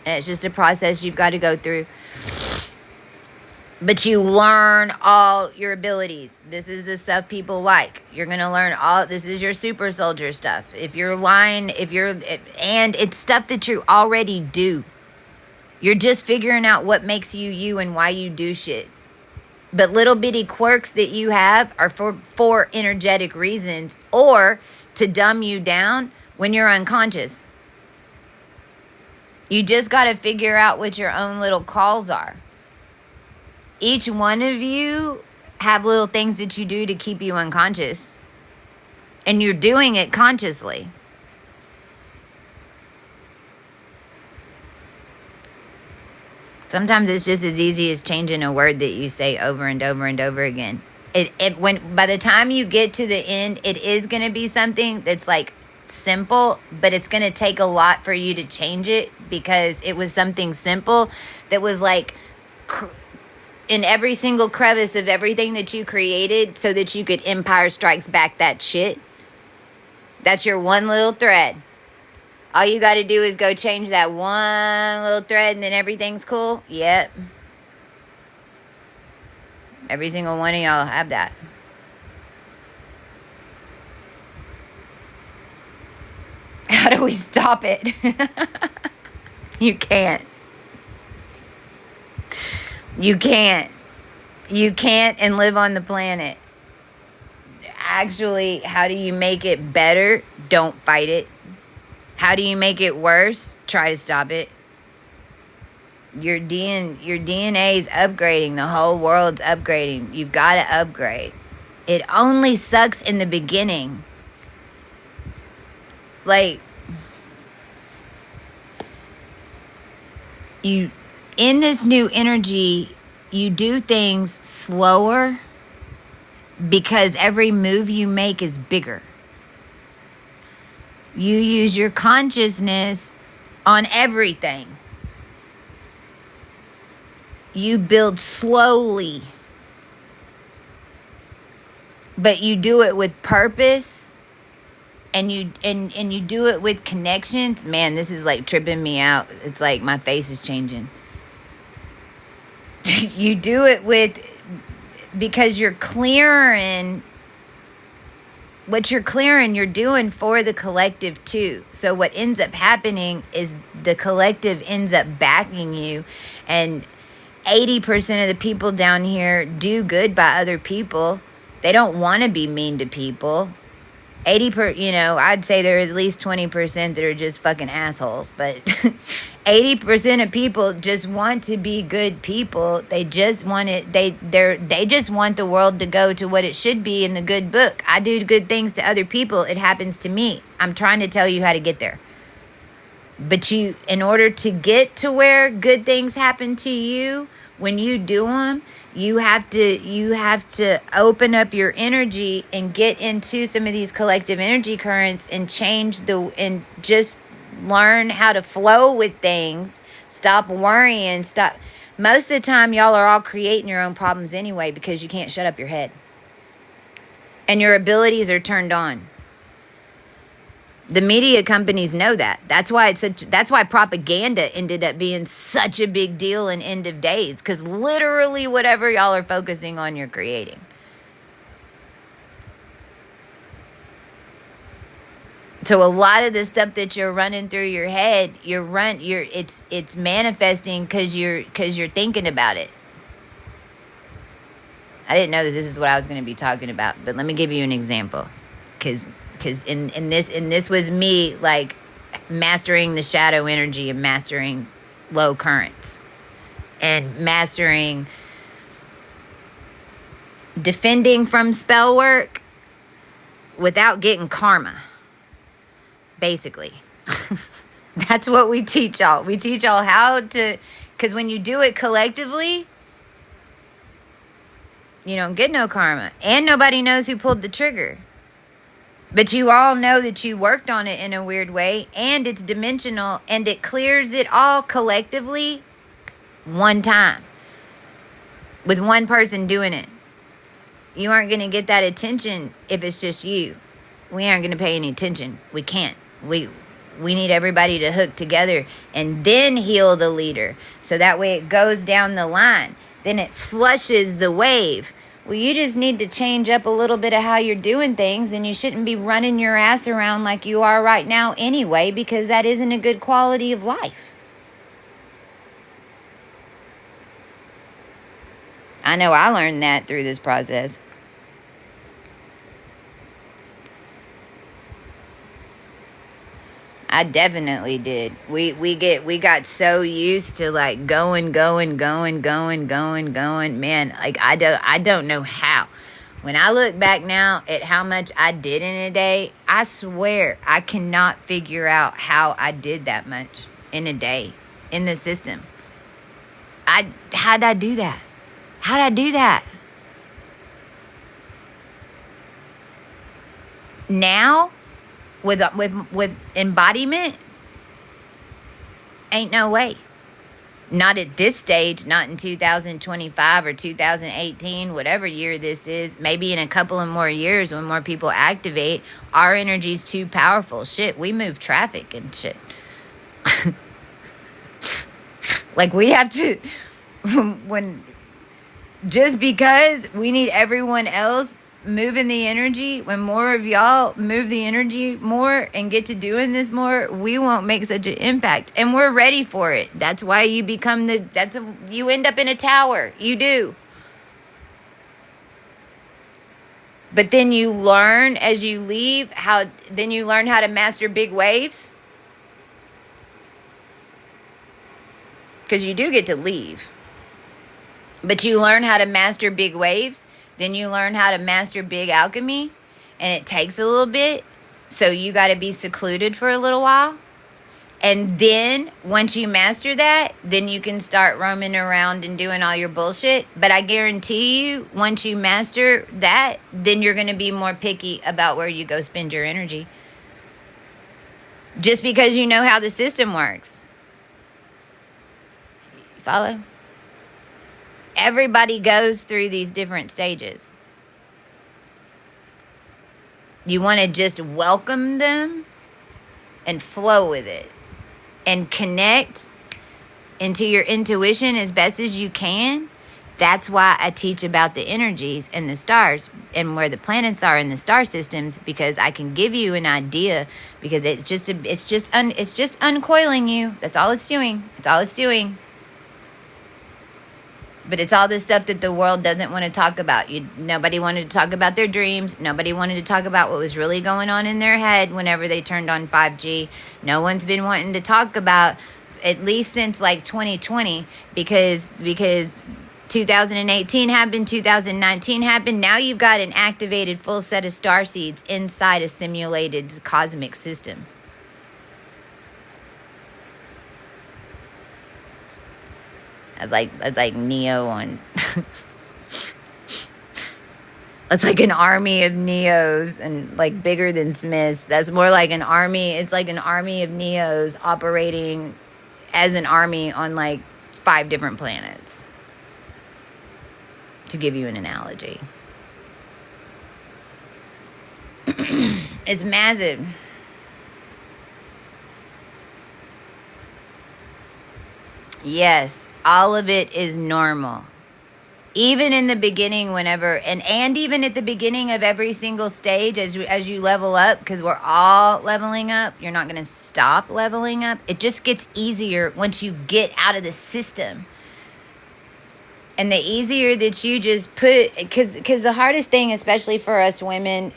Speaker 1: And it's just a process you've got to go through. But you learn all your abilities. This is the stuff people like. You're going to learn all, this is your super soldier stuff. And it's stuff that you already do. You're just figuring out what makes you you and why you do shit. But little bitty quirks that you have are for energetic reasons, or to dumb you down when you're unconscious. You just got to figure out what your own little calls are. Each one of you have little things that you do to keep you unconscious. And you're doing it consciously. Sometimes it's just as easy as changing a word that you say over and over and over again. When by the time you get to the end, it is going to be something that's like simple, but it's going to take a lot for you to change it, because it was something simple that was like in every single crevice of everything that you created, so that you could Empire Strikes Back that shit. That's your one little thread. All you got to do is go change that one little thread, and then everything's cool. Yep. Every single one of y'all have that. How do we stop it? You can't. You can't. You can't and live on the planet. Actually, how do you make it better? Don't fight it. How do you make it worse? Try to stop it. Your DNA is upgrading. The whole world's upgrading. You've got to upgrade. It only sucks in the beginning. Like, you, in this new energy, you do things slower because every move you make is bigger. You use your consciousness on everything. You build slowly, but you do it with purpose, and you do it with connections. Man, this is like tripping me out. It's like my face is changing. You do it because you're clearing what you're clearing, you're doing for the collective too. So what ends up happening is the collective ends up backing you, and 80% of the people down here do good by other people. They don't want to be mean to people. I'd say there are at least 20% that are just fucking assholes, but 80% of people just want to be good people. They just want it. They just want the world to go to what it should be in the good book. I do good things to other people. It happens to me. I'm trying to tell you how to get there. But in order to get to where good things happen to you, when you do them, you have to open up your energy and get into some of these collective energy currents and and just learn how to flow with things. Stop worrying. Most of the time, y'all are all creating your own problems anyway because you can't shut up your head. And your abilities are turned on. The media companies know that. That's why propaganda ended up being such a big deal in end of days, because literally whatever y'all are focusing on, you're creating. So a lot of the stuff that you're running through your head, it's manifesting because you're thinking about it. I didn't know that this is what I was going to be talking about, but let me give you an example, because this was me, like, mastering the shadow energy and mastering low currents and mastering defending from spell work without getting karma, basically. That's what we teach y'all. We teach y'all how to, because when you do it collectively, you don't get no karma, and nobody knows who pulled the trigger. But you all know that you worked on it in a weird way, and it's dimensional, and it clears it all collectively one time with one person doing it. You aren't going to get that attention if it's just you. We aren't going to pay any attention. We can't. We need everybody to hook together and then heal the leader, so that way it goes down the line. Then it flushes the wave. Well, you just need to change up a little bit of how you're doing things, and you shouldn't be running your ass around like you are right now anyway, because that isn't a good quality of life. I know I learned that through this process. I definitely did. We got so used to like going. Man, like I don't know how. When I look back now at how much I did in a day, I swear I cannot figure out how I did that much in a day in the system. How'd I do that? How'd I do that? Now, with embodiment, ain't no way. Not at this stage, not in 2025 or 2018, whatever year this is. Maybe in a couple of more years when more people activate. Our energy's too powerful. Shit, we move traffic and shit. Like, we have to, just because we need everyone else moving the energy, when more of y'all move the energy more and get to doing this more, we won't make such an impact, and we're ready for it. That's why you become you end up in a tower. You do. But then you learn as you leave then you learn how to master big waves. because you do get to leave. But you learn how to master big waves, then you learn how to master big alchemy, and it takes a little bit, so you got to be secluded for a little while. And then once you master that, then you can start roaming around and doing all your bullshit. But I guarantee you, once you master that, then you're going to be more picky about where you go spend your energy. Just because you know how the system works. Follow? Everybody goes through these different stages. You want to just welcome them and flow with it. And connect into your intuition as best as you can. That's why I teach about the energies and the stars and where the planets are in the star systems, because I can give you an idea, because it's just uncoiling you. That's all it's doing. That's all it's doing. But it's all this stuff that the world doesn't want to talk about. Nobody wanted to talk about their dreams. Nobody wanted to talk about what was really going on in their head whenever they turned on 5G. No one's been wanting to talk about, at least since like 2020, because 2018 happened, 2019 happened. Now you've got an activated full set of starseeds inside a simulated cosmic system. That's like Neo on. That's like an army of Neos, and like bigger than Smiths. That's more like an army. It's like an army of Neos operating as an army on like 5 different planets. To give you an analogy. It's massive. Yes, all of it is normal. Even in the beginning, whenever, and even at the beginning of every single stage, as you level up, because we're all leveling up, you're not going to stop leveling up. It just gets easier once you get out of the system. And the easier that you just put, because the hardest thing, especially for us women,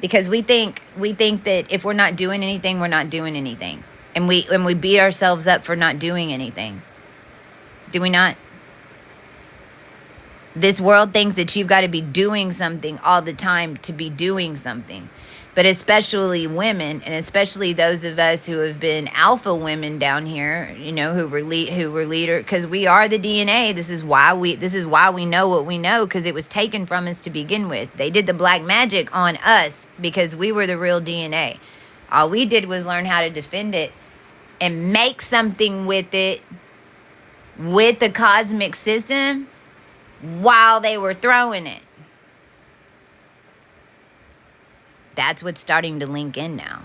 Speaker 1: because we think that if we're not doing anything, we're not doing anything. And we beat ourselves up for not doing anything. Do we not? This world thinks that you've got to be doing something all the time to be doing something. But especially women, and especially those of us who have been alpha women down here, you know, who were leader, because we are the DNA. This is why we know what we know, because it was taken from us to begin with. They did the black magic on us because we were the real DNA. All we did was learn how to defend it and make something with it, with the cosmic system, while they were throwing it. That's what's starting to link in now.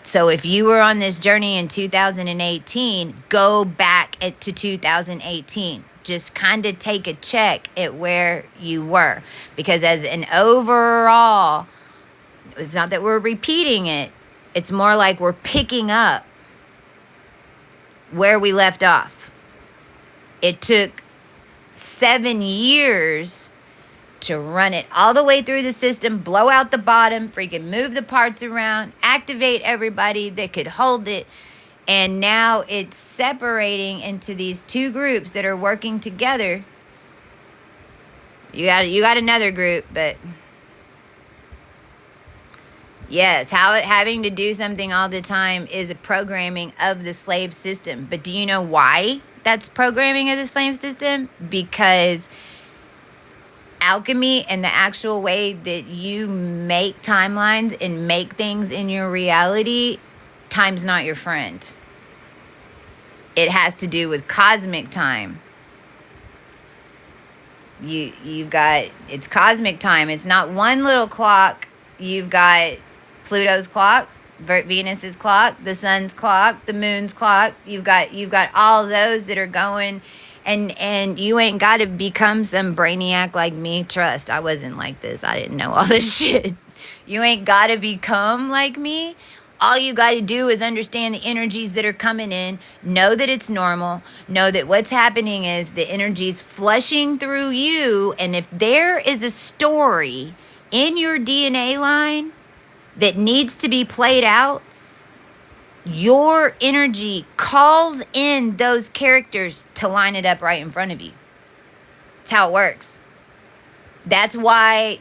Speaker 1: So if you were on this journey in 2018, go back to 2018. Just kind of take a check at where you were. Because as an overall, it's not that we're repeating it. It's more like we're picking up where we left off. It took 7 years to run it all the way through the system, blow out the bottom, freaking move the parts around, activate everybody that could hold it. And now it's separating into these 2 groups that are working together. You got another group, but yes, having to do something all the time is a programming of the slave system. But do you know why that's programming of the slave system? Because alchemy and the actual way that you make timelines and make things in your reality, time's not your friend. It has to do with cosmic time. It's cosmic time. It's not one little clock. You've got Pluto's clock, Venus's clock, the sun's clock, the moon's clock. You've got all those that are going. And you ain't got to become some brainiac like me. Trust, I wasn't like this. I didn't know all this shit. You ain't got to become like me. All you got to do is understand the energies that are coming in. Know that it's normal. Know that what's happening is the energies flushing through you. And if there is a story in your DNA line that needs to be played out, your energy calls in those characters to line it up right in front of you. That's how it works. That's why,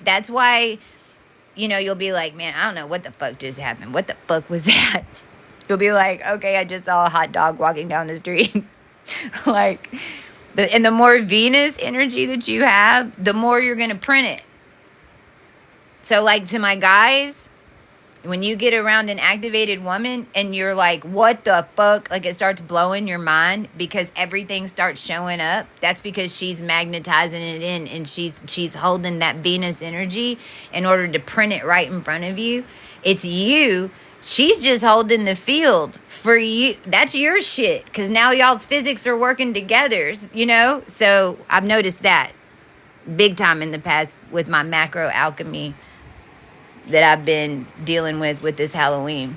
Speaker 1: you'll be like, man, I don't know what the fuck just happened. What the fuck was that? You'll be like, okay, I just saw a hot dog walking down the street. Like, and the more Venus energy that you have, the more you're going to print it. So, like, to my guys, when you get around an activated woman and you're like, what the fuck? Like, it starts blowing your mind because everything starts showing up. That's because she's magnetizing it in, and she's holding that Venus energy in order to print it right in front of you. It's you. She's just holding the field for you. That's your shit, because now y'all's physics are working together, So I've noticed that big time in the past with my macro alchemy that I've been dealing with this Halloween.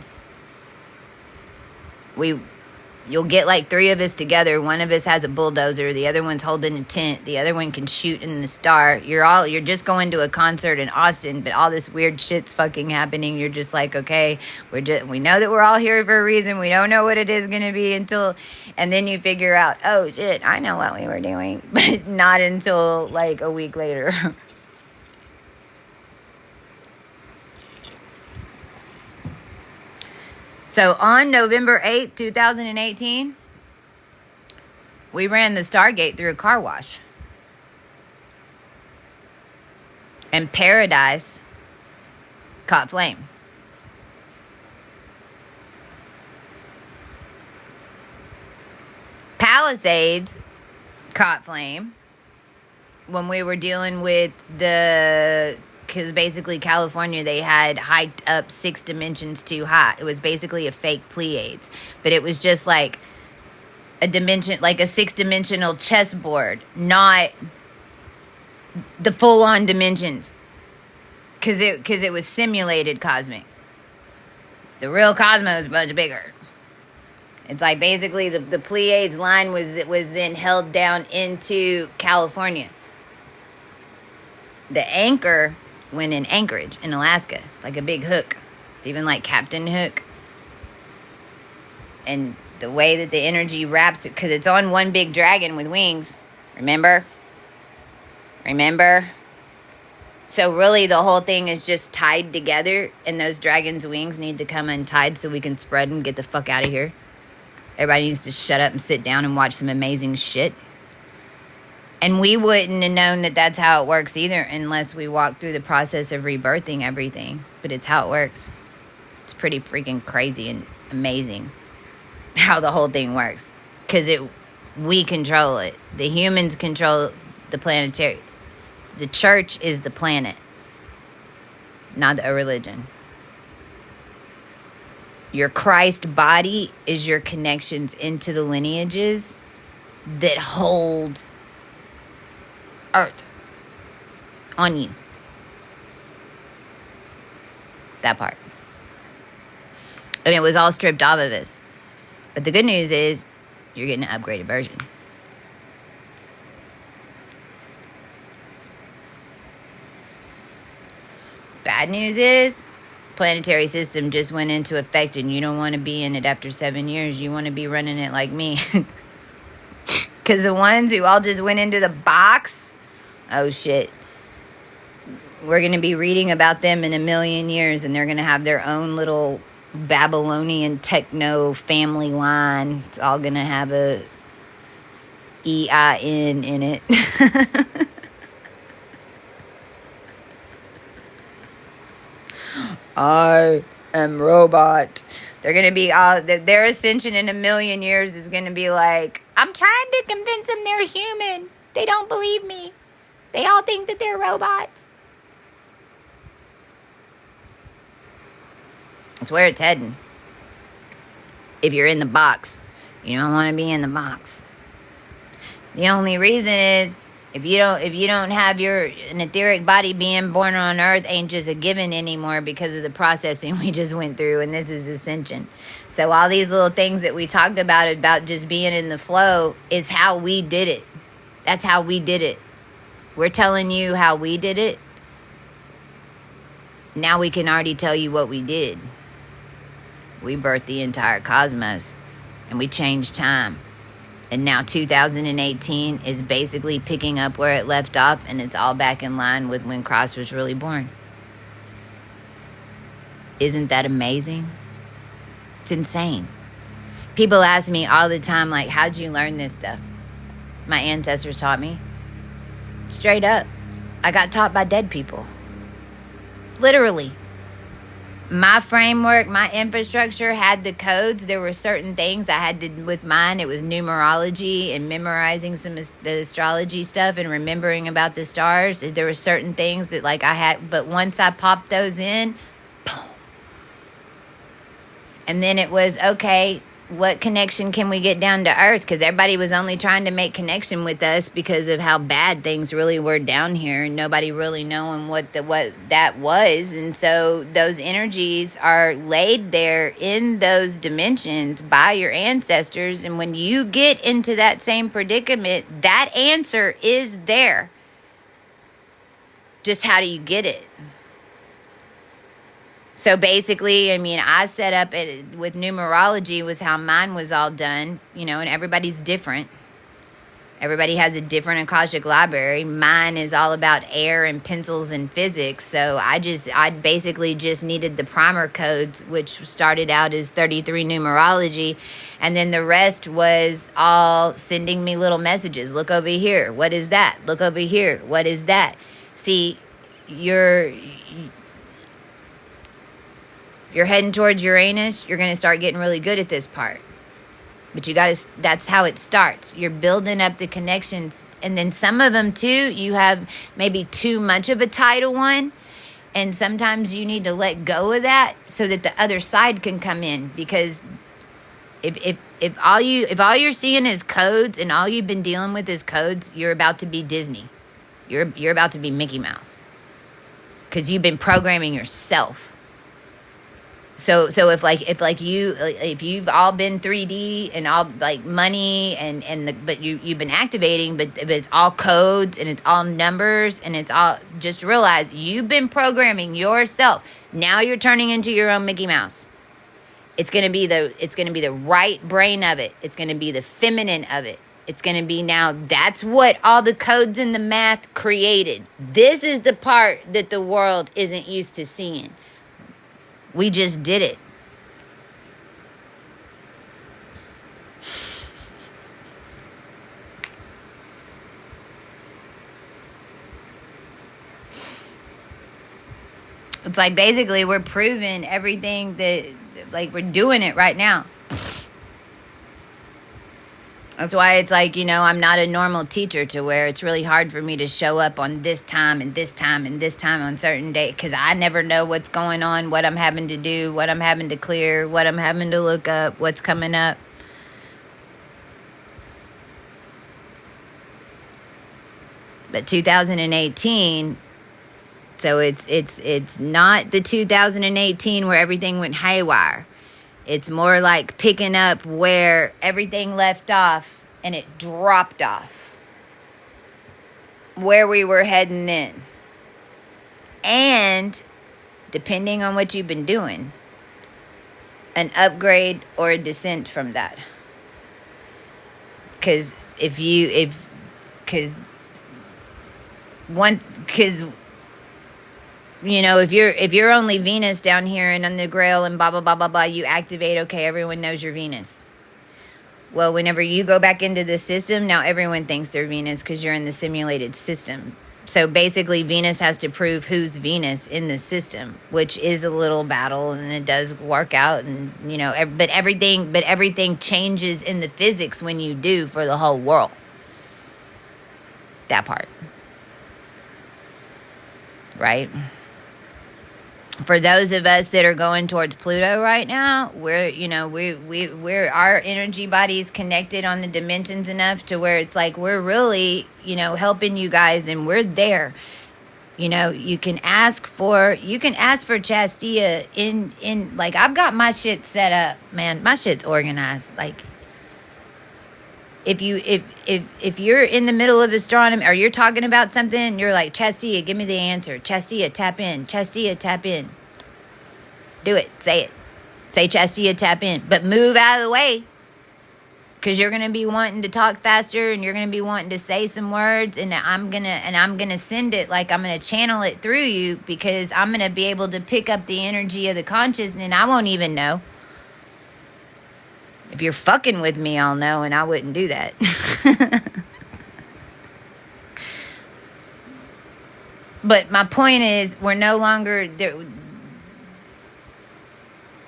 Speaker 1: You'll get like 3 of us together. One of us has a bulldozer. The other one's holding a tent. The other one can shoot in the star. You're just going to a concert in Austin, but all this weird shit's fucking happening. You're just like, okay, we know that we're all here for a reason. We don't know what it is going to be and then you figure out, oh shit, I know what we were doing, but not until like a week later. So on November 8th, 2018, we ran the Stargate through a car wash. And Paradise caught flame. Palisades caught flame when we were dealing with because basically California, they had hiked up 6 dimensions too high. It was basically a fake Pleiades. But it was just like a dimension, like a 6-dimensional chessboard, not the full-on dimensions. Because it was simulated cosmic. The real cosmos is much bigger. It's like basically the Pleiades line was then held down into California. The anchor went in Anchorage in Alaska, like a big hook. It's even like Captain Hook. And the way that the energy wraps it, because it's on one big dragon with wings. Remember? So really the whole thing is just tied together, and those dragons' wings need to come untied so we can spread and get the fuck out of here. Everybody needs to shut up and sit down and watch some amazing shit. And we wouldn't have known that that's how it works either unless we walked through the process of rebirthing everything. But it's how it works. It's pretty freaking crazy and amazing how the whole thing works. Because we control it. The humans control the planetary. The church is the planet, not a religion. Your Christ body is your connections into the lineages that hold Earth on you. That part. And it was all stripped off of us. But the good news is you're getting an upgraded version. Bad news is planetary system just went into effect and you don't want to be in it after 7 years. You want to be running it like me. Because the ones who all just went into the box, oh shit. We're going to be reading about them in a million years, and they're going to have their own little Babylonian techno family line. It's all going to have a EIN in it. I am robot. They're going to be all, their ascension in a million years is going to be like, I'm trying to convince them they're human. They don't believe me. They all think that they're robots. That's where it's heading. If you're in the box, you don't want to be in the box. The only reason is if you don't have an etheric body, being born on Earth ain't just a given anymore because of the processing we just went through, and this is ascension. So all these little things that we talked about just being in the flow is how we did it. That's how we did it. We're telling you how we did it. Now we can already tell you what we did. We birthed the entire cosmos, and we changed time. And now 2018 is basically picking up where it left off, and it's all back in line with when Christ was really born. Isn't that amazing? It's insane. People ask me all the time, like, how'd you learn this stuff? My ancestors taught me. Straight up. I got taught by dead people. Literally. My framework, my infrastructure had the codes. There were certain things I had to, with mine, it was numerology and memorizing some of the astrology stuff and remembering about the stars. There were certain things that like I had, but once I popped those in, boom. And then it was, okay, what connection can we get down to earth? Because everybody was only trying to make connection with us because of how bad things really were down here, and nobody really knowing what that was. And so those energies are laid there in those dimensions by your ancestors. And when you get into that same predicament, that answer is there. Just how do you get it? So basically, I mean, I set up it with numerology was how mine was all done, you know, and everybody's different. Everybody has a different Akashic library. Mine is all about air and pencils and physics. So I basically just needed the primer codes, which started out as 33 numerology. And then the rest was all sending me little messages. Look over here. What is that? Look over here. What is that? See, you're heading towards Uranus, you're going to start getting really good at this part. But you got to, that's how it starts. You're building up the connections. And then some of them too, you have maybe too much of a tie to one. And sometimes you need to let go of that so that the other side can come in. Because if all you're seeing is codes and all you've been dealing with is codes, you're about to be Disney. You're about to be Mickey Mouse. Because you've been programming yourself. So if you've all been 3D and all like money but you've been activating, but it's all codes and it's all numbers and it's all, just realize you've been programming yourself. Now you're turning into your own Mickey Mouse. It's gonna be the right brain of it. It's gonna be the feminine of it. It's gonna be now. That's what all the codes and the math created. This is the part that the world isn't used to seeing. We just did it. It's like basically we're proving everything that, like, we're doing it right now. That's why it's like, you know, I'm not a normal teacher to where it's really hard for me to show up on this time and this time and this time on certain days, because I never know what's going on, what I'm having to do, what I'm having to clear, what I'm having to look up, what's coming up. But 2018, so it's not the 2018 where everything went haywire. It's more like picking up where everything left off and it dropped off. Where we were heading then. And depending on what you've been doing, an upgrade or a descent from that. Because you know, if you're only Venus down here and on the Grail and blah, blah, blah, blah, blah, you activate, okay, everyone knows you're Venus. Well, whenever you go back into the system, now everyone thinks they're Venus because you're in the simulated system. So basically, Venus has to prove who's Venus in the system, which is a little battle, and it does work out. And, you know, but everything changes in the physics when you do for the whole world. That part. Right? For those of us that are going towards Pluto right now, we're our energy body is connected on the dimensions enough to where it's like we're really, you know, helping you guys, and we're there. You know, you can ask for Chastia in like, I've got my shit set up, man. My shit's organized. Like, if you're in the middle of astronomy or you're talking about something and you're like, Chestia, give me the answer. Chestia, tap in. Chestia, tap in. Do it. Say it. Say Chestia, tap in. But move out of the way. Because you're going to be wanting to talk faster and you're going to be wanting to say some words. And I'm going to send it like I'm going to channel it through you. Because I'm going to be able to pick up the energy of the conscious and I won't even know. If you're fucking with me, I'll know, and I wouldn't do that. But my point is, we're no longer...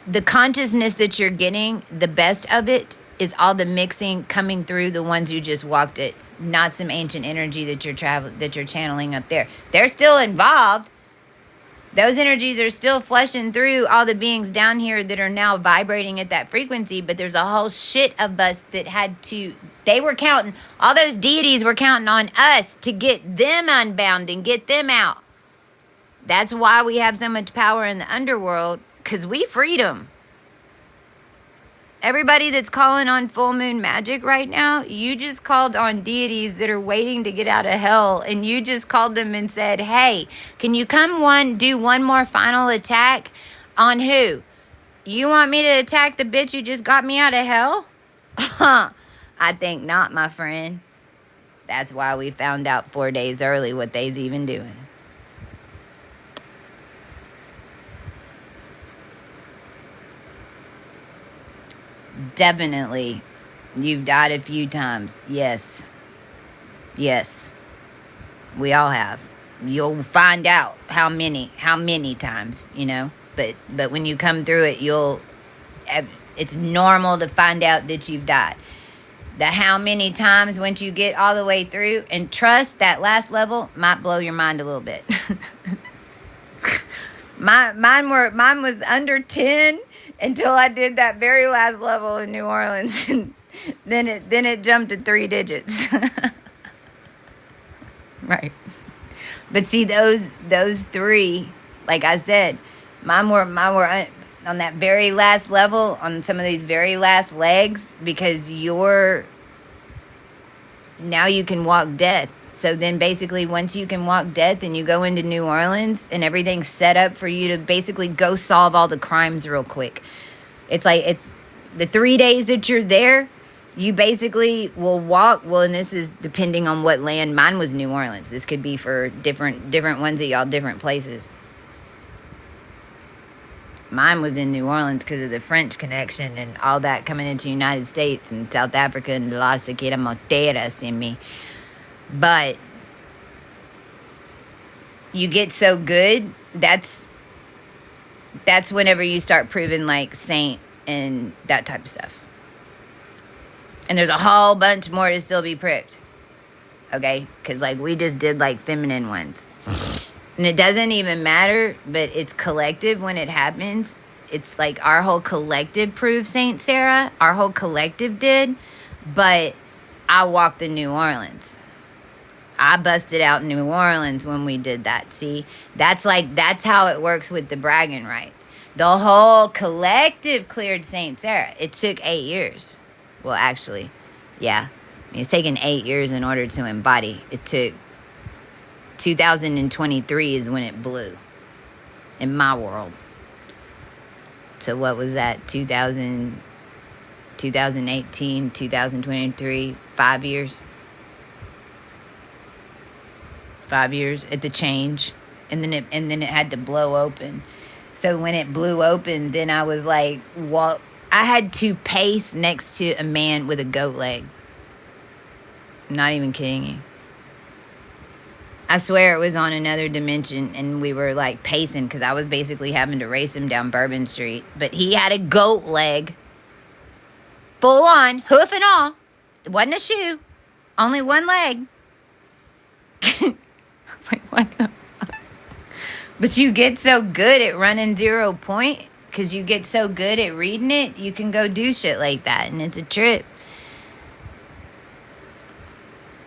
Speaker 1: The consciousness that you're getting, the best of it, is all the mixing coming through the ones you just walked it. Not some ancient energy that you're channeling up there. They're still involved. Those energies are still flushing through all the beings down here that are now vibrating at that frequency. But there's a whole shit of us that had to... They were counting... All those deities were counting on us to get them unbound and get them out. That's why we have so much power in the underworld. Because we freed them. Everybody that's calling on full moon magic right now, you just called on deities that are waiting to get out of hell. And you just called them and said, hey, can you do one more final attack? On who? You want me to attack the bitch who just got me out of hell? I think not, my friend. That's why we found out 4 days early what they's even doing. Definitely. You've died a few times. Yes. Yes. We all have. You'll find out how many times, you know. But when you come through it, it's normal to find out that you've died. The how many times once you get all the way through, and trust that last level might blow your mind a little bit. Mine was under 10 until I did that very last level in New Orleans. And then it jumped to 3 digits. Right. But see, those 3, like I said, mine were on that very last level, on some of these very last legs, because now you can walk death. So then basically once you can walk death and you go into New Orleans and everything's set up for you to basically go solve all the crimes real quick. It's the 3 days that you're there, you basically will walk. Well, and this is depending on what land. Mine was New Orleans. This could be for different ones at y'all, different places. Mine was in New Orleans because of the French connection and all that coming into the United States and South Africa and Las Moteras in me. But you get so good, that's whenever you start proving like saint and that type of stuff. And there's a whole bunch more to still be proved. Okay? Because like we just did like feminine ones. And it doesn't even matter, but it's collective when it happens. It's like our whole collective proved Saint Sarah. Our whole collective did. But I walked in New Orleans. I busted out in New Orleans when we did that. See, that's how it works with the bragging rights. The whole collective cleared Saint Sarah. It took 8 years. Well, actually, yeah. It's taken 8 years in order to embody. It took 2023 is when it blew in my world. So what was that? 2018, 2023, 5 years. 5 years at the change, and then it had to blow open. So when it blew open, then I was like, I had to pace next to a man with a goat leg. I'm not even kidding you. I swear it was on another dimension, and we were like pacing because I was basically having to race him down Bourbon Street. But he had a goat leg, full on, hoof and all. It wasn't a shoe, only one leg. I was like, what the fuck? But you get so good at running 0 point, because you get so good at reading it, you can go do shit like that, and it's a trip.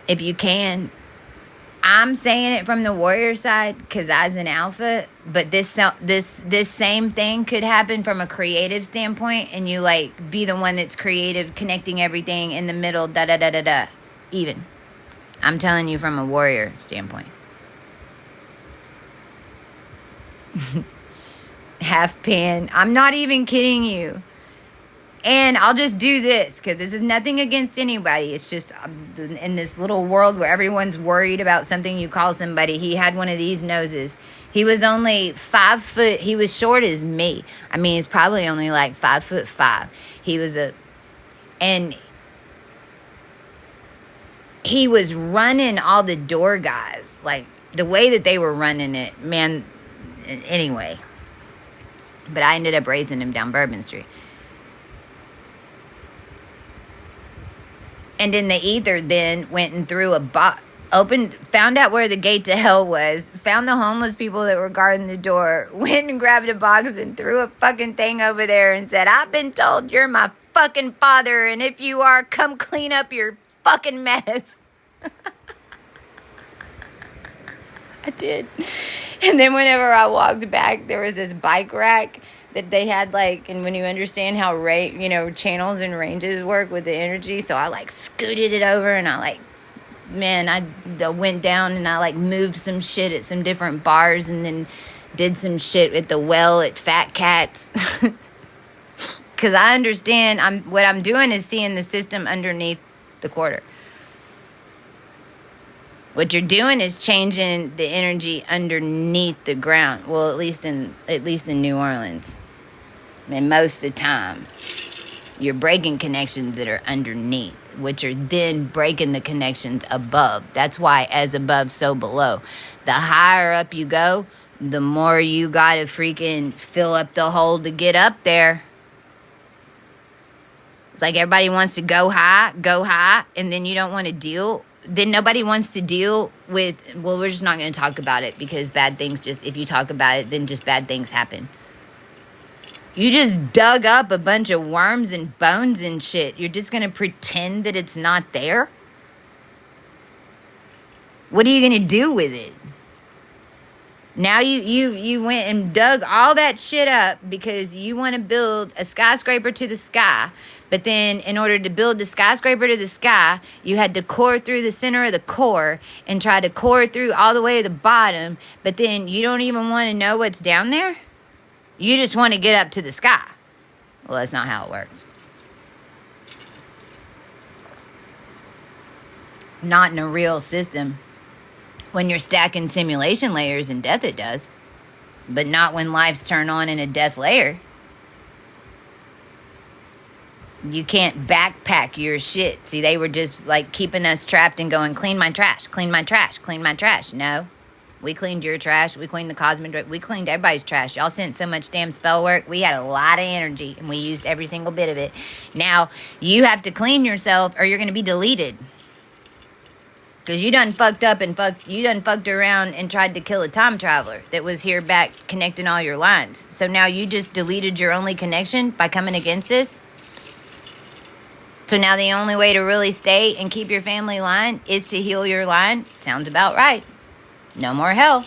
Speaker 1: If you can. I'm saying it from the warrior side because I was an alpha, but this same thing could happen from a creative standpoint, and you like be the one that's creative, connecting everything in the middle, da-da-da-da-da, even. I'm telling you from a warrior standpoint. half pan. I'm not even kidding you. And I'll just do this because this is nothing against anybody. It's just in this little world where everyone's worried about something you call somebody. He had one of these noses. He was only 5 foot. He was short as me. I mean, he's probably only like 5'5". And he was running all the door guys. Like the way that they were running it, man. Anyway, but I ended up raising him down Bourbon Street. And in the ether then went and threw a box, found out where the gate to hell was, found the homeless people that were guarding the door, went and grabbed a box and threw a fucking thing over there and said, I've been told you're my fucking father, and if you are, come clean up your fucking mess. I did. And then whenever I walked back, there was this bike rack that they had, like, and when you understand how channels and ranges work with the energy, so I like scooted it over and I went down and I like moved some shit at some different bars and then did some shit at the well at Fat Cats. Because I understand what I'm doing is seeing the system underneath the quarter. What you're doing is changing the energy underneath the ground. Well, at least in New Orleans. And most of the time, you're breaking connections that are underneath, which are then breaking the connections above. That's why as above, so below. The higher up you go, the more you gotta freaking fill up the hole to get up there. It's like everybody wants to go high, and then you don't want to deal. Then nobody wants to deal with, well, we're just not going to talk about it because bad things if you talk about it, then just bad things happen. You just dug up a bunch of worms and bones and shit. You're just going to pretend that it's not there? What are you going to do with it? Now you went and dug all that shit up because you want to build a skyscraper to the sky. But then in order to build the skyscraper to the sky, you had to core through the center of the core and try to core through all the way to the bottom. But then you don't even want to know what's down there. You just want to get up to the sky. Well, that's not how it works. Not in a real system. When you're stacking simulation layers in death, it does. But not when lives turn on in a death layer. You can't backpack your shit. See, they were just like keeping us trapped and going, clean my trash, clean my trash, clean my trash. No. We cleaned your trash. We cleaned the cosmic. We cleaned everybody's trash. Y'all sent so much damn spell work. We had a lot of energy, and we used every single bit of it. Now, you have to clean yourself, or you're going to be deleted. Because you done fucked up and you done fucked around and tried to kill a time traveler that was here back connecting all your lines. So now you just deleted your only connection by coming against this. So now the only way to really stay and keep your family line is to heal your line. Sounds about right. No more hell.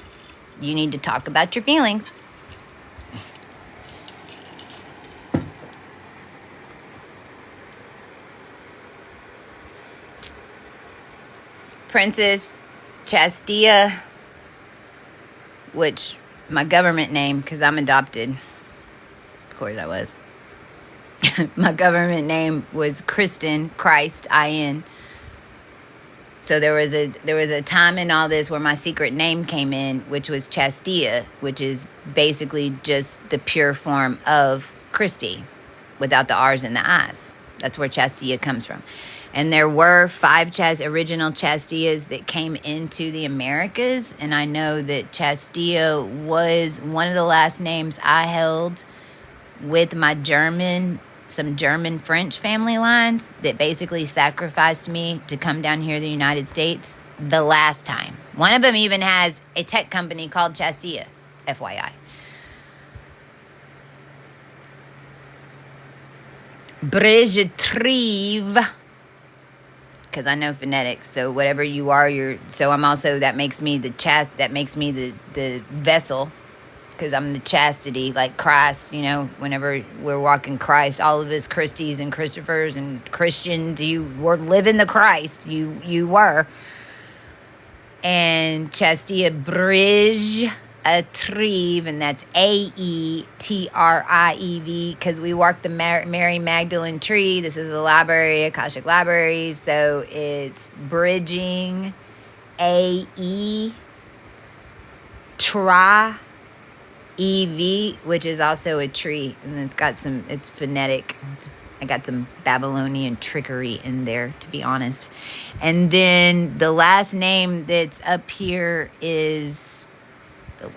Speaker 1: You need to talk about your feelings. Princess Chastia, which my government name, because I'm adopted. Of course I was. My government name was Kristen, Christ, I-N. So there was a time in all this where my secret name came in, which was Chastia, which is basically just the pure form of Christy, without the R's and the I's. That's where Chastia comes from. And there were 5 original Chastias that came into the Americas. And I know that Chastia was one of the last names I held with my some German-French family lines that basically sacrificed me to come down here to the United States the last time. One of them even has a tech company called Chastia, FYI. Brigitrive. Because I know phonetics, so whatever you are, so I'm also, that makes me the vessel, because I'm the chastity, like Christ, whenever we're walking Christ, all of us Christies and Christophers and Christians, you were living the Christ, you were. And Chastia Bridge, a Treve, and that's Aetrieve, because we walked the Mary Magdalene tree. This is a library, Akashic Library, so it's bridging A-E Tra EV, which is also a tree, and it's phonetic. I got some Babylonian trickery in there, to be honest. And then the last name that's up here is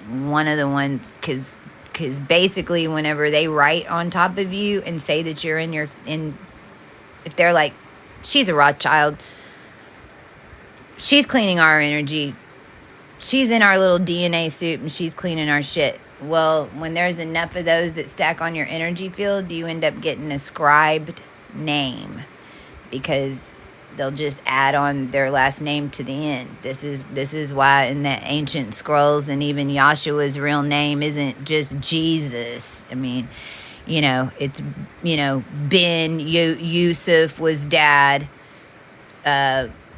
Speaker 1: one of the ones, because basically whenever they write on top of you and say that you're if they're like, she's a Rothschild, she's cleaning our energy, she's in our little DNA suit, and she's cleaning our shit. Well, when there's enough of those that stack on your energy field, you end up getting a scribed name, because they'll just add on their last name to the end. This is why in the ancient scrolls, and even Yahshua's real name isn't just Jesus. I mean, it's, Ben Yusuf was dad.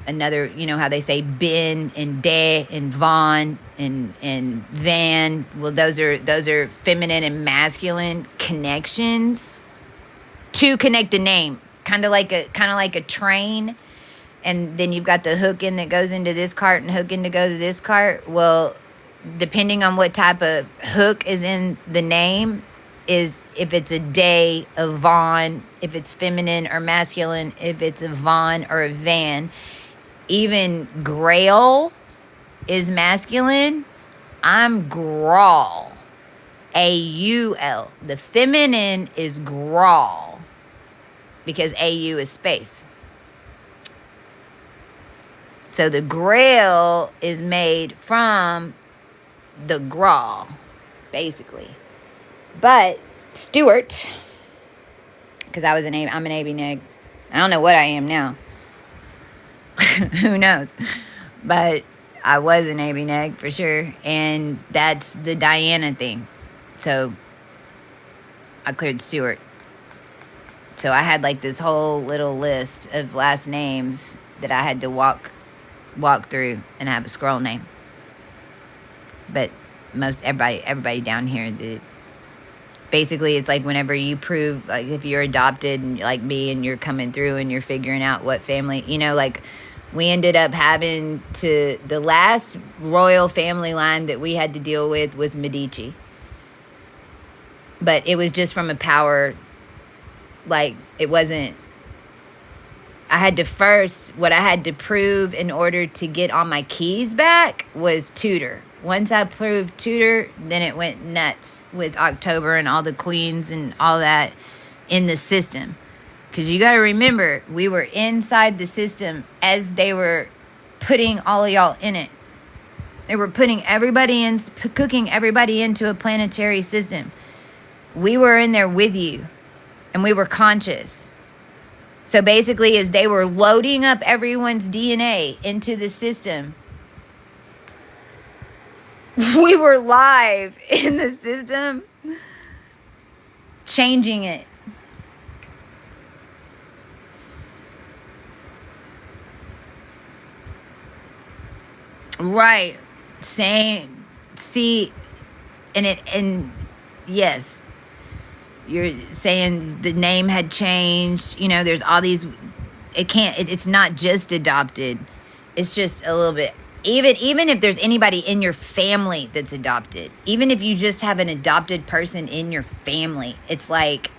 Speaker 1: Another, how they say Ben and De and Von and Van. Well, those are feminine and masculine connections to connect the name, kind of like a train. And then you've got the hook in that goes into this cart and hook in to go to this cart. Well, depending on what type of hook is in the name, is if it's a De, a Von, if it's feminine or masculine, if it's a Von or a Van. Even Grail is masculine. I'm Grawl. A-U-L. The feminine is Grawl, because A-U is space. So the Grail is made from the Grawl, basically. But Stuart, because I'm an AB neg. I don't know what I am now. Who knows? But I was an AB neg for sure. And that's the Diana thing. So I cleared Stuart. So I had like this whole little list of last names that I had to walk through and have a scroll name. But everybody down here, basically it's like whenever you prove, like if you're adopted and like me and you're coming through and you're figuring out what family, like we ended up having the last royal family line that we had to deal with was Medici. But it was just from a power, like it wasn't, what I had to prove in order to get all my keys back was Tudor. Once I proved Tudor, then it went nuts with October and all the queens and all that in the system. Because you got to remember, we were inside the system as they were putting all of y'all in it. They were putting everybody in, cooking everybody into a planetary system. We were in there with you, and we were conscious. So basically, as they were loading up everyone's DNA into the system, we were live in the system, changing it. Right. Same. See, and yes, you're saying the name had changed. There's all these, it's not just adopted. It's just a little bit, even if there's anybody in your family that's adopted, even if you just have an adopted person in your family, it's like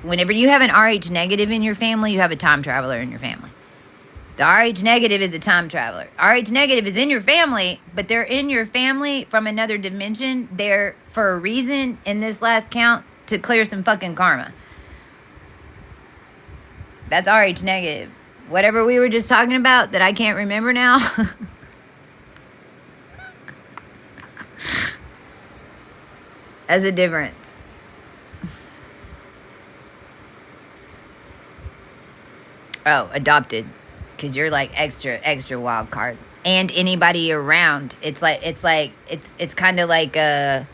Speaker 1: whenever you have an RH negative in your family, you have a time traveler in your family. The RH negative is a time traveler. RH negative is in your family, but they're in your family from another dimension. They're for a reason in this last count to clear some fucking karma. That's RH negative. Whatever we were just talking about that I can't remember now. That's a difference. Oh, adopted. Because you're like extra wild card. And anybody around. It's kind of like an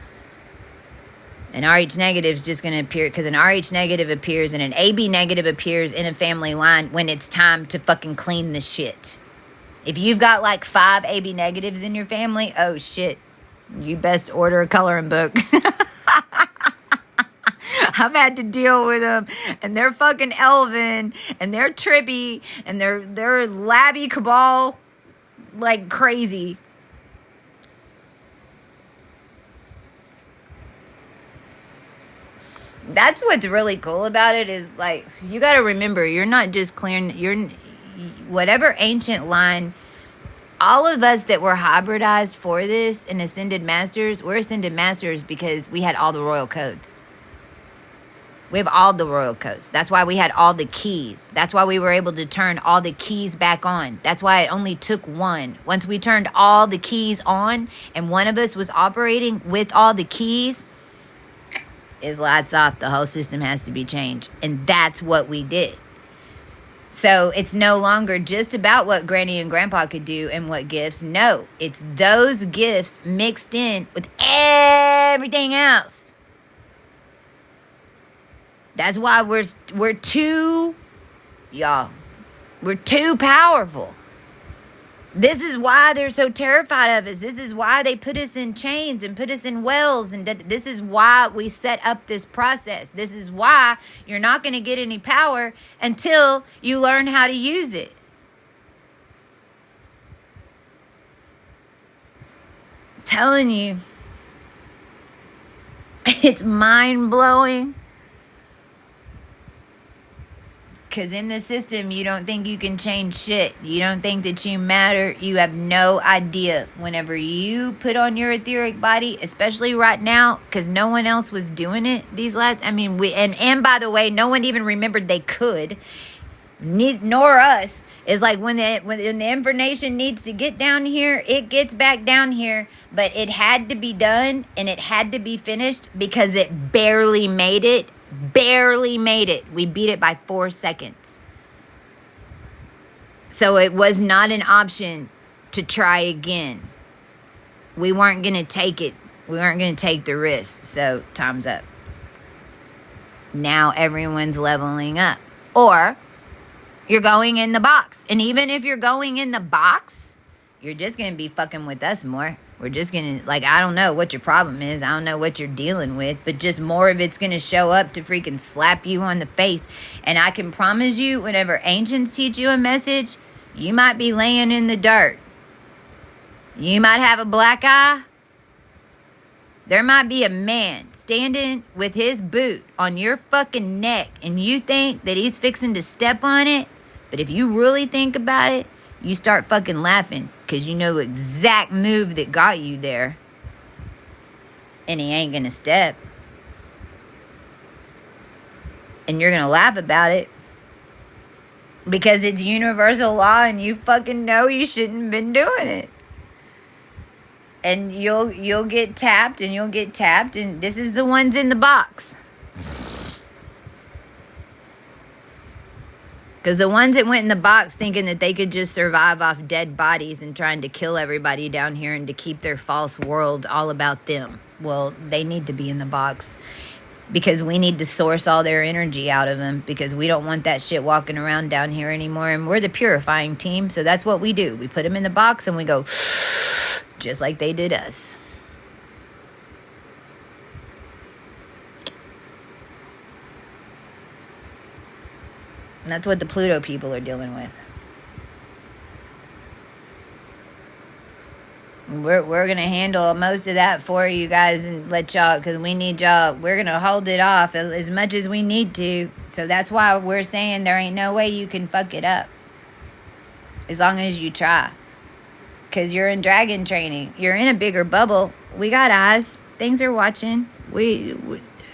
Speaker 1: RH negative is just going to appear. Because an RH negative appears and an AB negative appears in a family line when it's time to fucking clean the shit. If you've got like 5 AB negatives in your family, oh shit. You best order a coloring book. I've had to deal with them, and they're fucking elven, and they're trippy, and they're labby cabal like crazy. That's what's really cool about it is, like, you got to remember, you're not just clearing, whatever ancient line, all of us that were hybridized for this and ascended masters, we're ascended masters because we had all the royal codes. We have all the royal codes. That's why we had all the keys. That's why we were able to turn all the keys back on. That's why it only took one. Once we turned all the keys on and one of us was operating with all the keys, is lights off. The whole system has to be changed. And that's what we did. So it's no longer just about what Granny and Grandpa could do and what gifts. No, it's those gifts mixed in with everything else. That's why we're too, y'all, we're too powerful. This is why they're so terrified of us. This is why they put us in chains and put us in wells. And this is why we set up this process. This is why you're not going to get any power until you learn how to use it. I'm telling you, it's mind-blowing. Because in the system, you don't think you can change shit. You don't think that you matter. You have no idea. Whenever you put on your etheric body, especially right now, because no one else was doing it these last... I mean, and by the way, no one even remembered they could. Nor us. It's like when the information needs to get down here, it gets back down here. But it had to be done, and it had to be finished because it barely made it. Barely made it. We beat it by 4 seconds. So it was not an option to try again. We weren't going to take it. We weren't going to take the risk. So time's up. Now everyone's leveling up. Or you're going in the box. And even if you're going in the box, you're just going to be fucking with us more. We're just going to, like, I don't know what your problem is. I don't know what you're dealing with. But just more of it's going to show up to freaking slap you on the face. And I can promise you, whenever ancients teach you a message, you might be laying in the dirt. You might have a black eye. There might be a man standing with his boot on your fucking neck. And you think that he's fixing to step on it. But if you really think about it, you start fucking laughing because you know exact move that got you there. And he ain't going to step. And you're going to laugh about it because it's universal law and you fucking know you shouldn't have been doing it. And you'll get tapped and you'll get tapped. And this is the ones in the box. Because the ones that went in the box thinking that they could just survive off dead bodies and trying to kill everybody down here and to keep their false world all about them. Well, they need to be in the box because we need to source all their energy out of them because we don't want that shit walking around down here anymore. And we're the purifying team, so that's what we do. We put them in the box and we go just like they did us. And that's what the Pluto people are dealing with. We're going to handle most of that for you guys and let y'all, because we need y'all. We're going to hold it off as much as we need to. So that's why we're saying there ain't no way you can fuck it up. As long as you try. Because you're in dragon training. You're in a bigger bubble. We got eyes. Things are watching.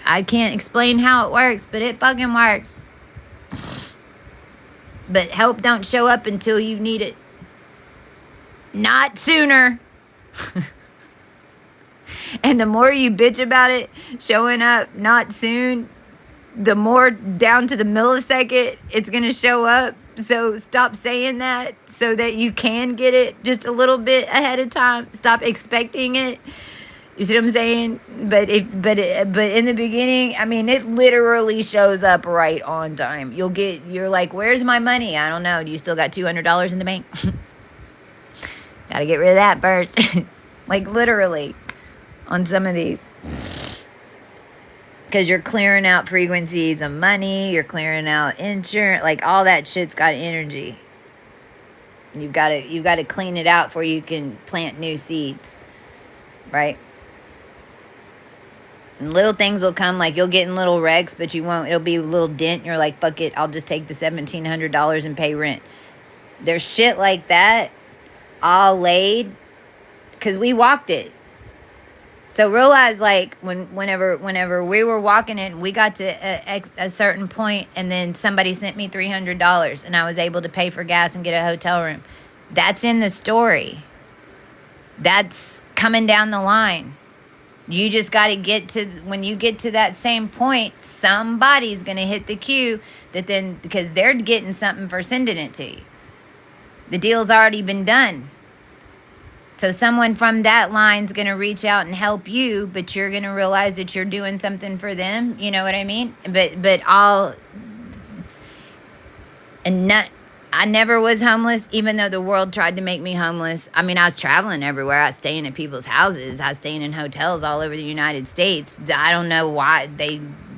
Speaker 1: I can't explain how it works, but it fucking works. But help don't show up until you need it. Not sooner. And the more you bitch about it showing up not soon, the more down to the millisecond it's going to show up. So stop saying that so that you can get it just a little bit ahead of time. Stop expecting it. You see what I'm saying? But in the beginning, I mean, it literally shows up right on time. You're like, where's my money? I don't know. Do you still got $200 in the bank? Got to get rid of that first. Like, literally. on some of these. Because you're clearing out frequencies of money, you're clearing out insurance, like all that shit's got energy. You've got to clean it out before you can plant new seeds, right? And little things will come, like you'll get in little wrecks, but you won't. It'll be a little dent. And you're like, fuck it, I'll just take the $1,700 and pay rent. There's shit like that, all laid, because we walked it. So realize, like, whenever we were walking it, we got to a certain point, and then somebody sent me $300, and I was able to pay for gas and get a hotel room. That's in the story. That's coming down the line. You just got to get to, when you get to that same point, somebody's going to hit the cue that then, because they're getting something for sending it to you. The deal's already been done. So someone from that line's going to reach out and help you, but you're going to realize that you're doing something for them. You know what I mean? I never was homeless, even though the world tried to make me homeless. I mean, I was traveling everywhere. I was staying at people's houses. I was staying in hotels all over the United States. I don't know why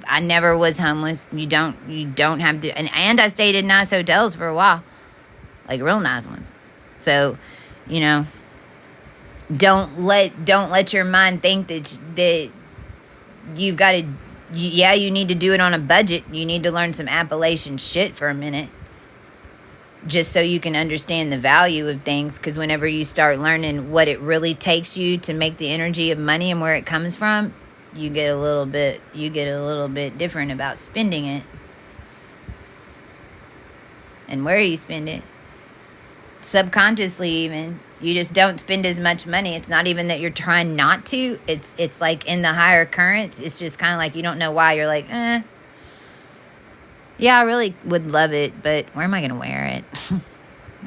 Speaker 1: I never was homeless. You don't have to, and I stayed in nice hotels for a while, like real nice ones. So, you know, don't let your mind think that you've got to, you need to do it on a budget. You need to learn some Appalachian shit for a minute, just so you can understand the value of things. Because whenever you start learning what it really takes you to make the energy of money and where it comes from, you get a little bit different about spending it and where you spend it. Subconsciously, even, you just don't spend as much money. It's not even that you're trying not to. It's like in the higher currents. It's just kind of like you don't know why. You're like, yeah, I really would love it, but where am I going to wear it?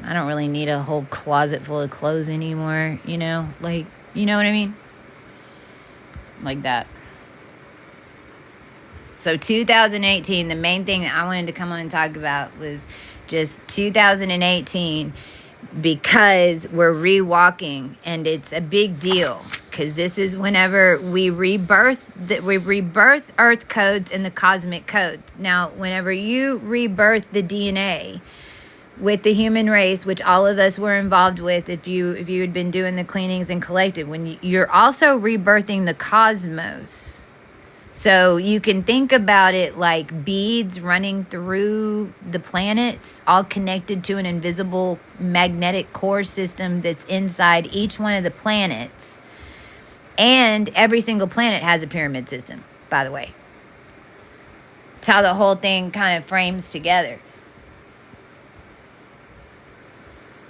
Speaker 1: I don't really need a whole closet full of clothes anymore, you know? Like, you know what I mean? Like that. So 2018, the main thing that I wanted to come on and talk about was just 2018, because we're rewalking, and it's a big deal, because this is whenever we rebirth earth codes and the cosmic codes. Now, whenever you rebirth the DNA with the human race, which all of us were involved with, if you had been doing the cleanings and collected, when you're also rebirthing the cosmos. So you can think about it like beads running through the planets, all connected to an invisible magnetic core system that's inside each one of the planets. And every single planet has a pyramid system, by the way. It's how the whole thing kind of frames together.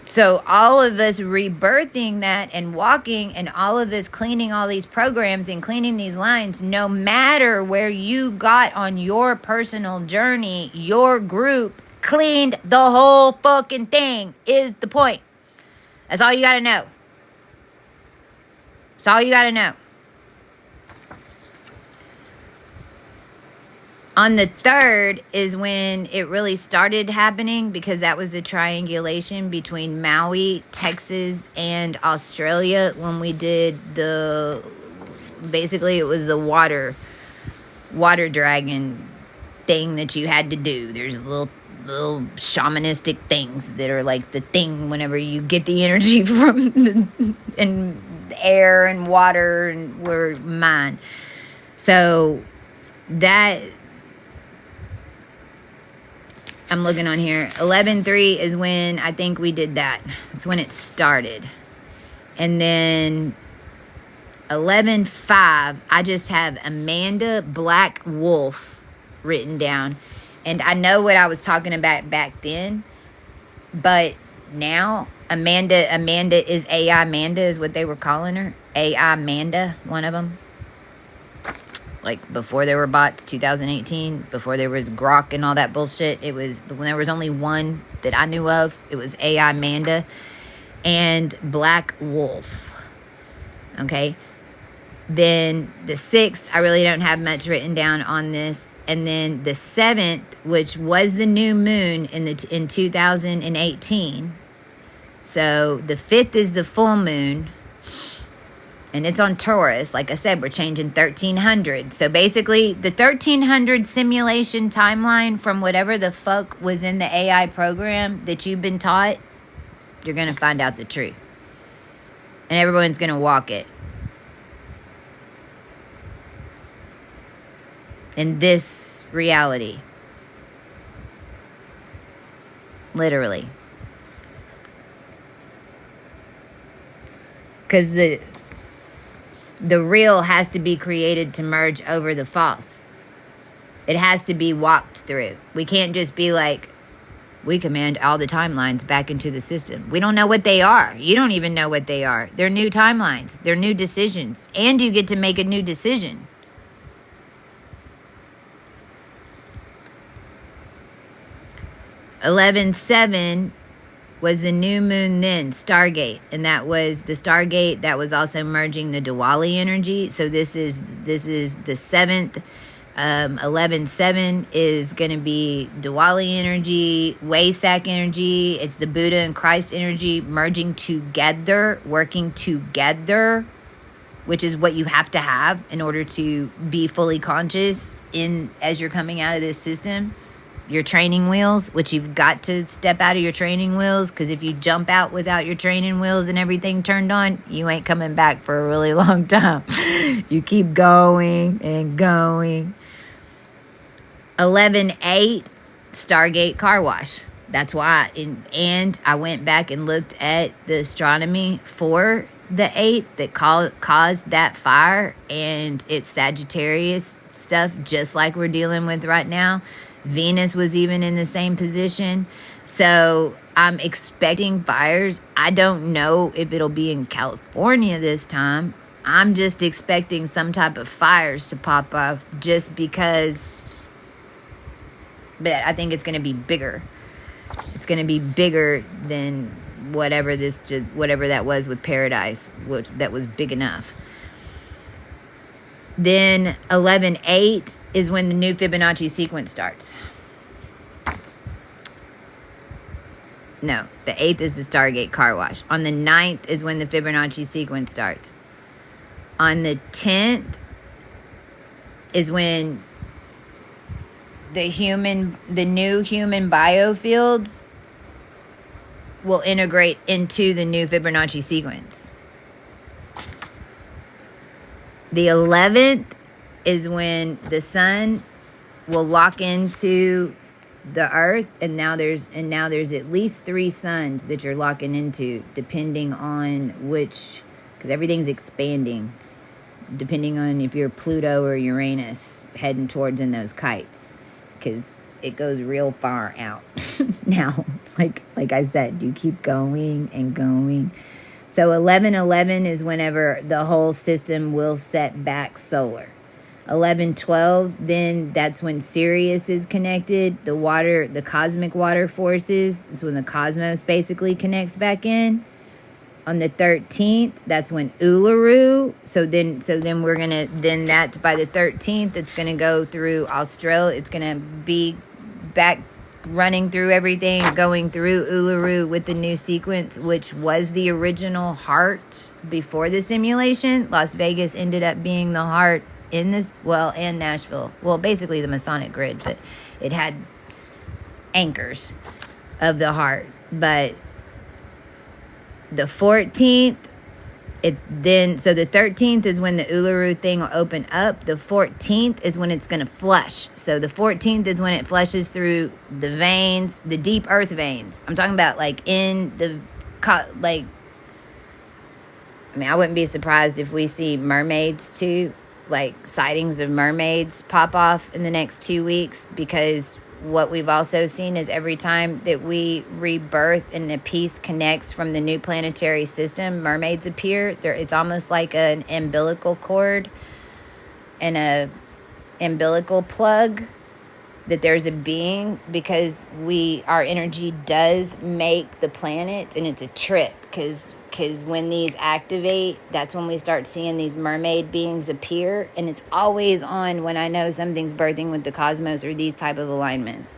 Speaker 1: So all of us rebirthing that and walking, and all of us cleaning all these programs and cleaning these lines, no matter where you got on your personal journey, your group cleaned the whole fucking thing is the point. That's all you got to know. That's all you got to know. On the 3rd is when it really started happening, because that was the triangulation between Maui, Texas, and Australia, when we did basically it was the water dragon thing that you had to do. There's little shamanistic things that are like the thing whenever you get the energy from the air and water, and were mine. So that, I'm looking on here. 11/3 is when I think we did that. That's when it started. And then 11/5, I just have Amanda Black Wolf written down. And I know what I was talking about back then, but now Amanda is AI Manda, is what they were calling her. AI Manda, one of them. Like before there were bots, 2018, before there was Grok and all that bullshit, it was, when there was only one that I knew of, it was AI Manda and Black Wolf. Okay. Then the 6th, I really don't have much written down on this. And then the 7th, which was the new moon in 2018. So the 5th is the full moon. And it's on Taurus. Like I said, we're changing 1300. So basically, the 1300 simulation timeline from whatever the fuck was in the AI program that you've been taught, you're going to find out the truth. And everyone's going to walk it. In this reality. Literally. Because the real has to be created to merge over the false. It has to be walked through. We can't just be like, we command all the timelines back into the system. We don't know what they are. You don't even know what they are. They're new timelines. They're new decisions. And you get to make a new decision. (11/7) was the new moon then, Stargate. And that was the Stargate that was also merging the Diwali energy. So this is the 7th. 11/7 is going to be Diwali energy, Waisak energy. It's the Buddha and Christ energy merging together, working together, which is what you have to have in order to be fully conscious as you're coming out of this system. Your training wheels, which you've got to step out of your training wheels, because if you jump out without your training wheels and everything turned on, you ain't coming back for a really long time. You keep going and going. 11/8, Stargate car wash. That's why, and I went back and looked at the astronomy for the 8 that caused that fire, and it's Sagittarius stuff, just like we're dealing with right now. Venus was even in the same position. So I'm expecting fires. I don't know if it'll be in California this time. I'm just expecting some type of fires to pop off just because. But I think it's going to be bigger. It's going to be bigger than whatever that was with Paradise, that was big enough. Then 11/8 is when the new Fibonacci sequence starts. No, the 8th is the Stargate car wash. On the 9th is when the Fibonacci sequence starts. On the 10th is when the new human biofields will integrate into the new Fibonacci sequence. The 11th is when the sun will lock into the earth, and now there's at least 3 suns that you're locking into, depending on which, because everything's expanding, depending on if you're Pluto or Uranus heading towards in those kites, because it goes real far out. Now it's like I said, you keep going and going. So 11/11 is whenever the whole system will set back solar. 11/12, then that's when Sirius is connected. The cosmic water forces. It's when the cosmos basically connects back in. On the 13th, that's when Uluru. So then that's by the 13th, it's gonna go through Australia. It's gonna be back running through everything, going through Uluru with the new sequence, which was the original heart before the simulation. Las Vegas ended up being the heart in this, and Nashville. Well, basically the Masonic grid, but it had anchors of the heart. But the 14th, so the 13th is when the Uluru thing will open up. The 14th is when it's going to flush. So the 14th is when it flushes through the veins, the deep earth veins. I'm talking about I wouldn't be surprised if we see mermaids too, like sightings of mermaids pop off in the next 2 weeks, because what we've also seen is every time that we rebirth and the piece connects from the new planetary system, mermaids appear. It's almost like an umbilical cord and a umbilical plug, that there's a being, because our energy does make the planets, and it's a trip, because when these activate, that's when we start seeing these mermaid beings appear, and it's always on when I know something's birthing with the cosmos or these type of alignments.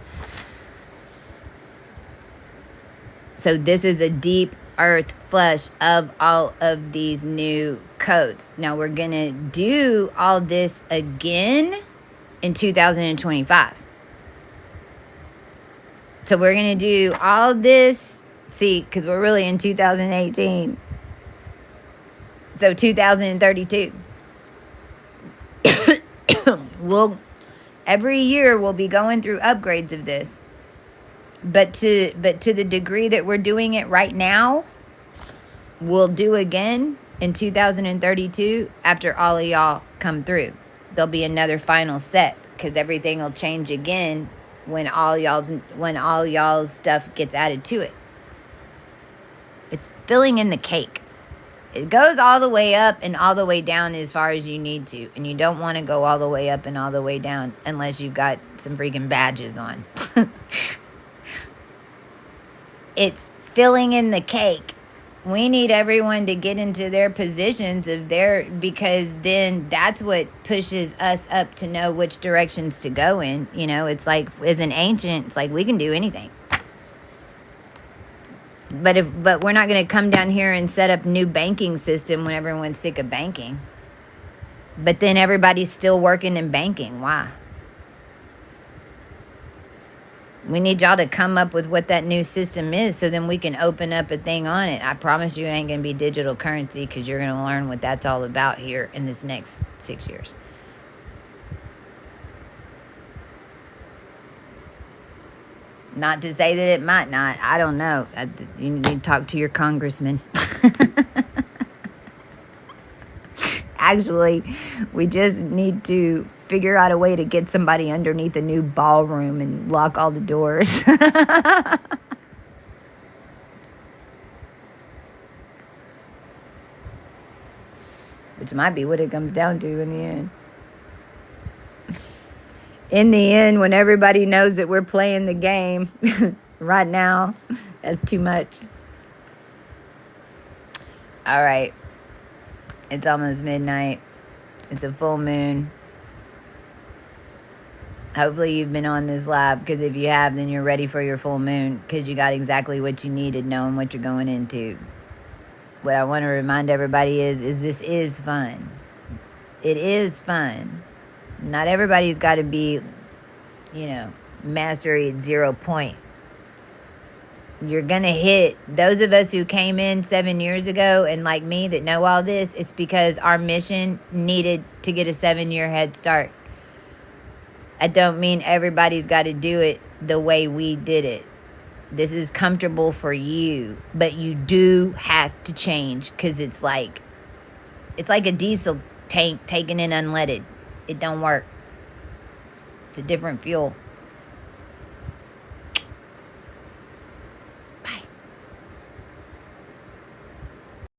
Speaker 1: So this is a deep earth flush of all of these new codes. Now we're going to do all this again in 2025. So we're going to do all this, see, because we're really in 2018. So 2032. Every year we'll be going through upgrades of this. But to the degree that we're doing it right now, we'll do again in 2032 after all of y'all come through. There'll be another final set because everything will change again when all y'all's stuff gets added to it. It's filling in the cake. It goes all the way up and all the way down as far as you need to. And you don't want to go all the way up and all the way down unless you've got some freaking badges on. It's filling in the cake. We need everyone to get into their positions because then that's what pushes us up to know which directions to go in. You know, it's like, as an ancient, it's like we can do anything. But we're not going to come down here and set up new banking system when everyone's sick of banking. But then everybody's still working in banking. Why? We need y'all to come up with what that new system is so then we can open up a thing on it. I promise you it ain't going to be digital currency because you're going to learn what that's all about here in this next 6 years. Not to say that it might not. I don't know. You need to talk to your congressman. Actually, we just need to figure out a way to get somebody underneath a new ballroom and lock all the doors. Which might be what it comes down to in the end. In the end, when everybody knows that we're playing the game, right now, that's too much. All right. It's almost midnight. It's a full moon. Hopefully you've been on this live, because if you have, then you're ready for your full moon, because you got exactly what you needed, knowing what you're going into. What I want to remind everybody is this is fun. It is fun. Not everybody's got to be, mastery at 0 point. You're going to hit, those of us who came in 7 years ago and like me that know all this, it's because our mission needed to get a 7-year head start. I don't mean everybody's got to do it the way we did it. This is comfortable for you, but you do have to change, because it's like a diesel tank taken in unleaded. It don't work. It's a different fuel.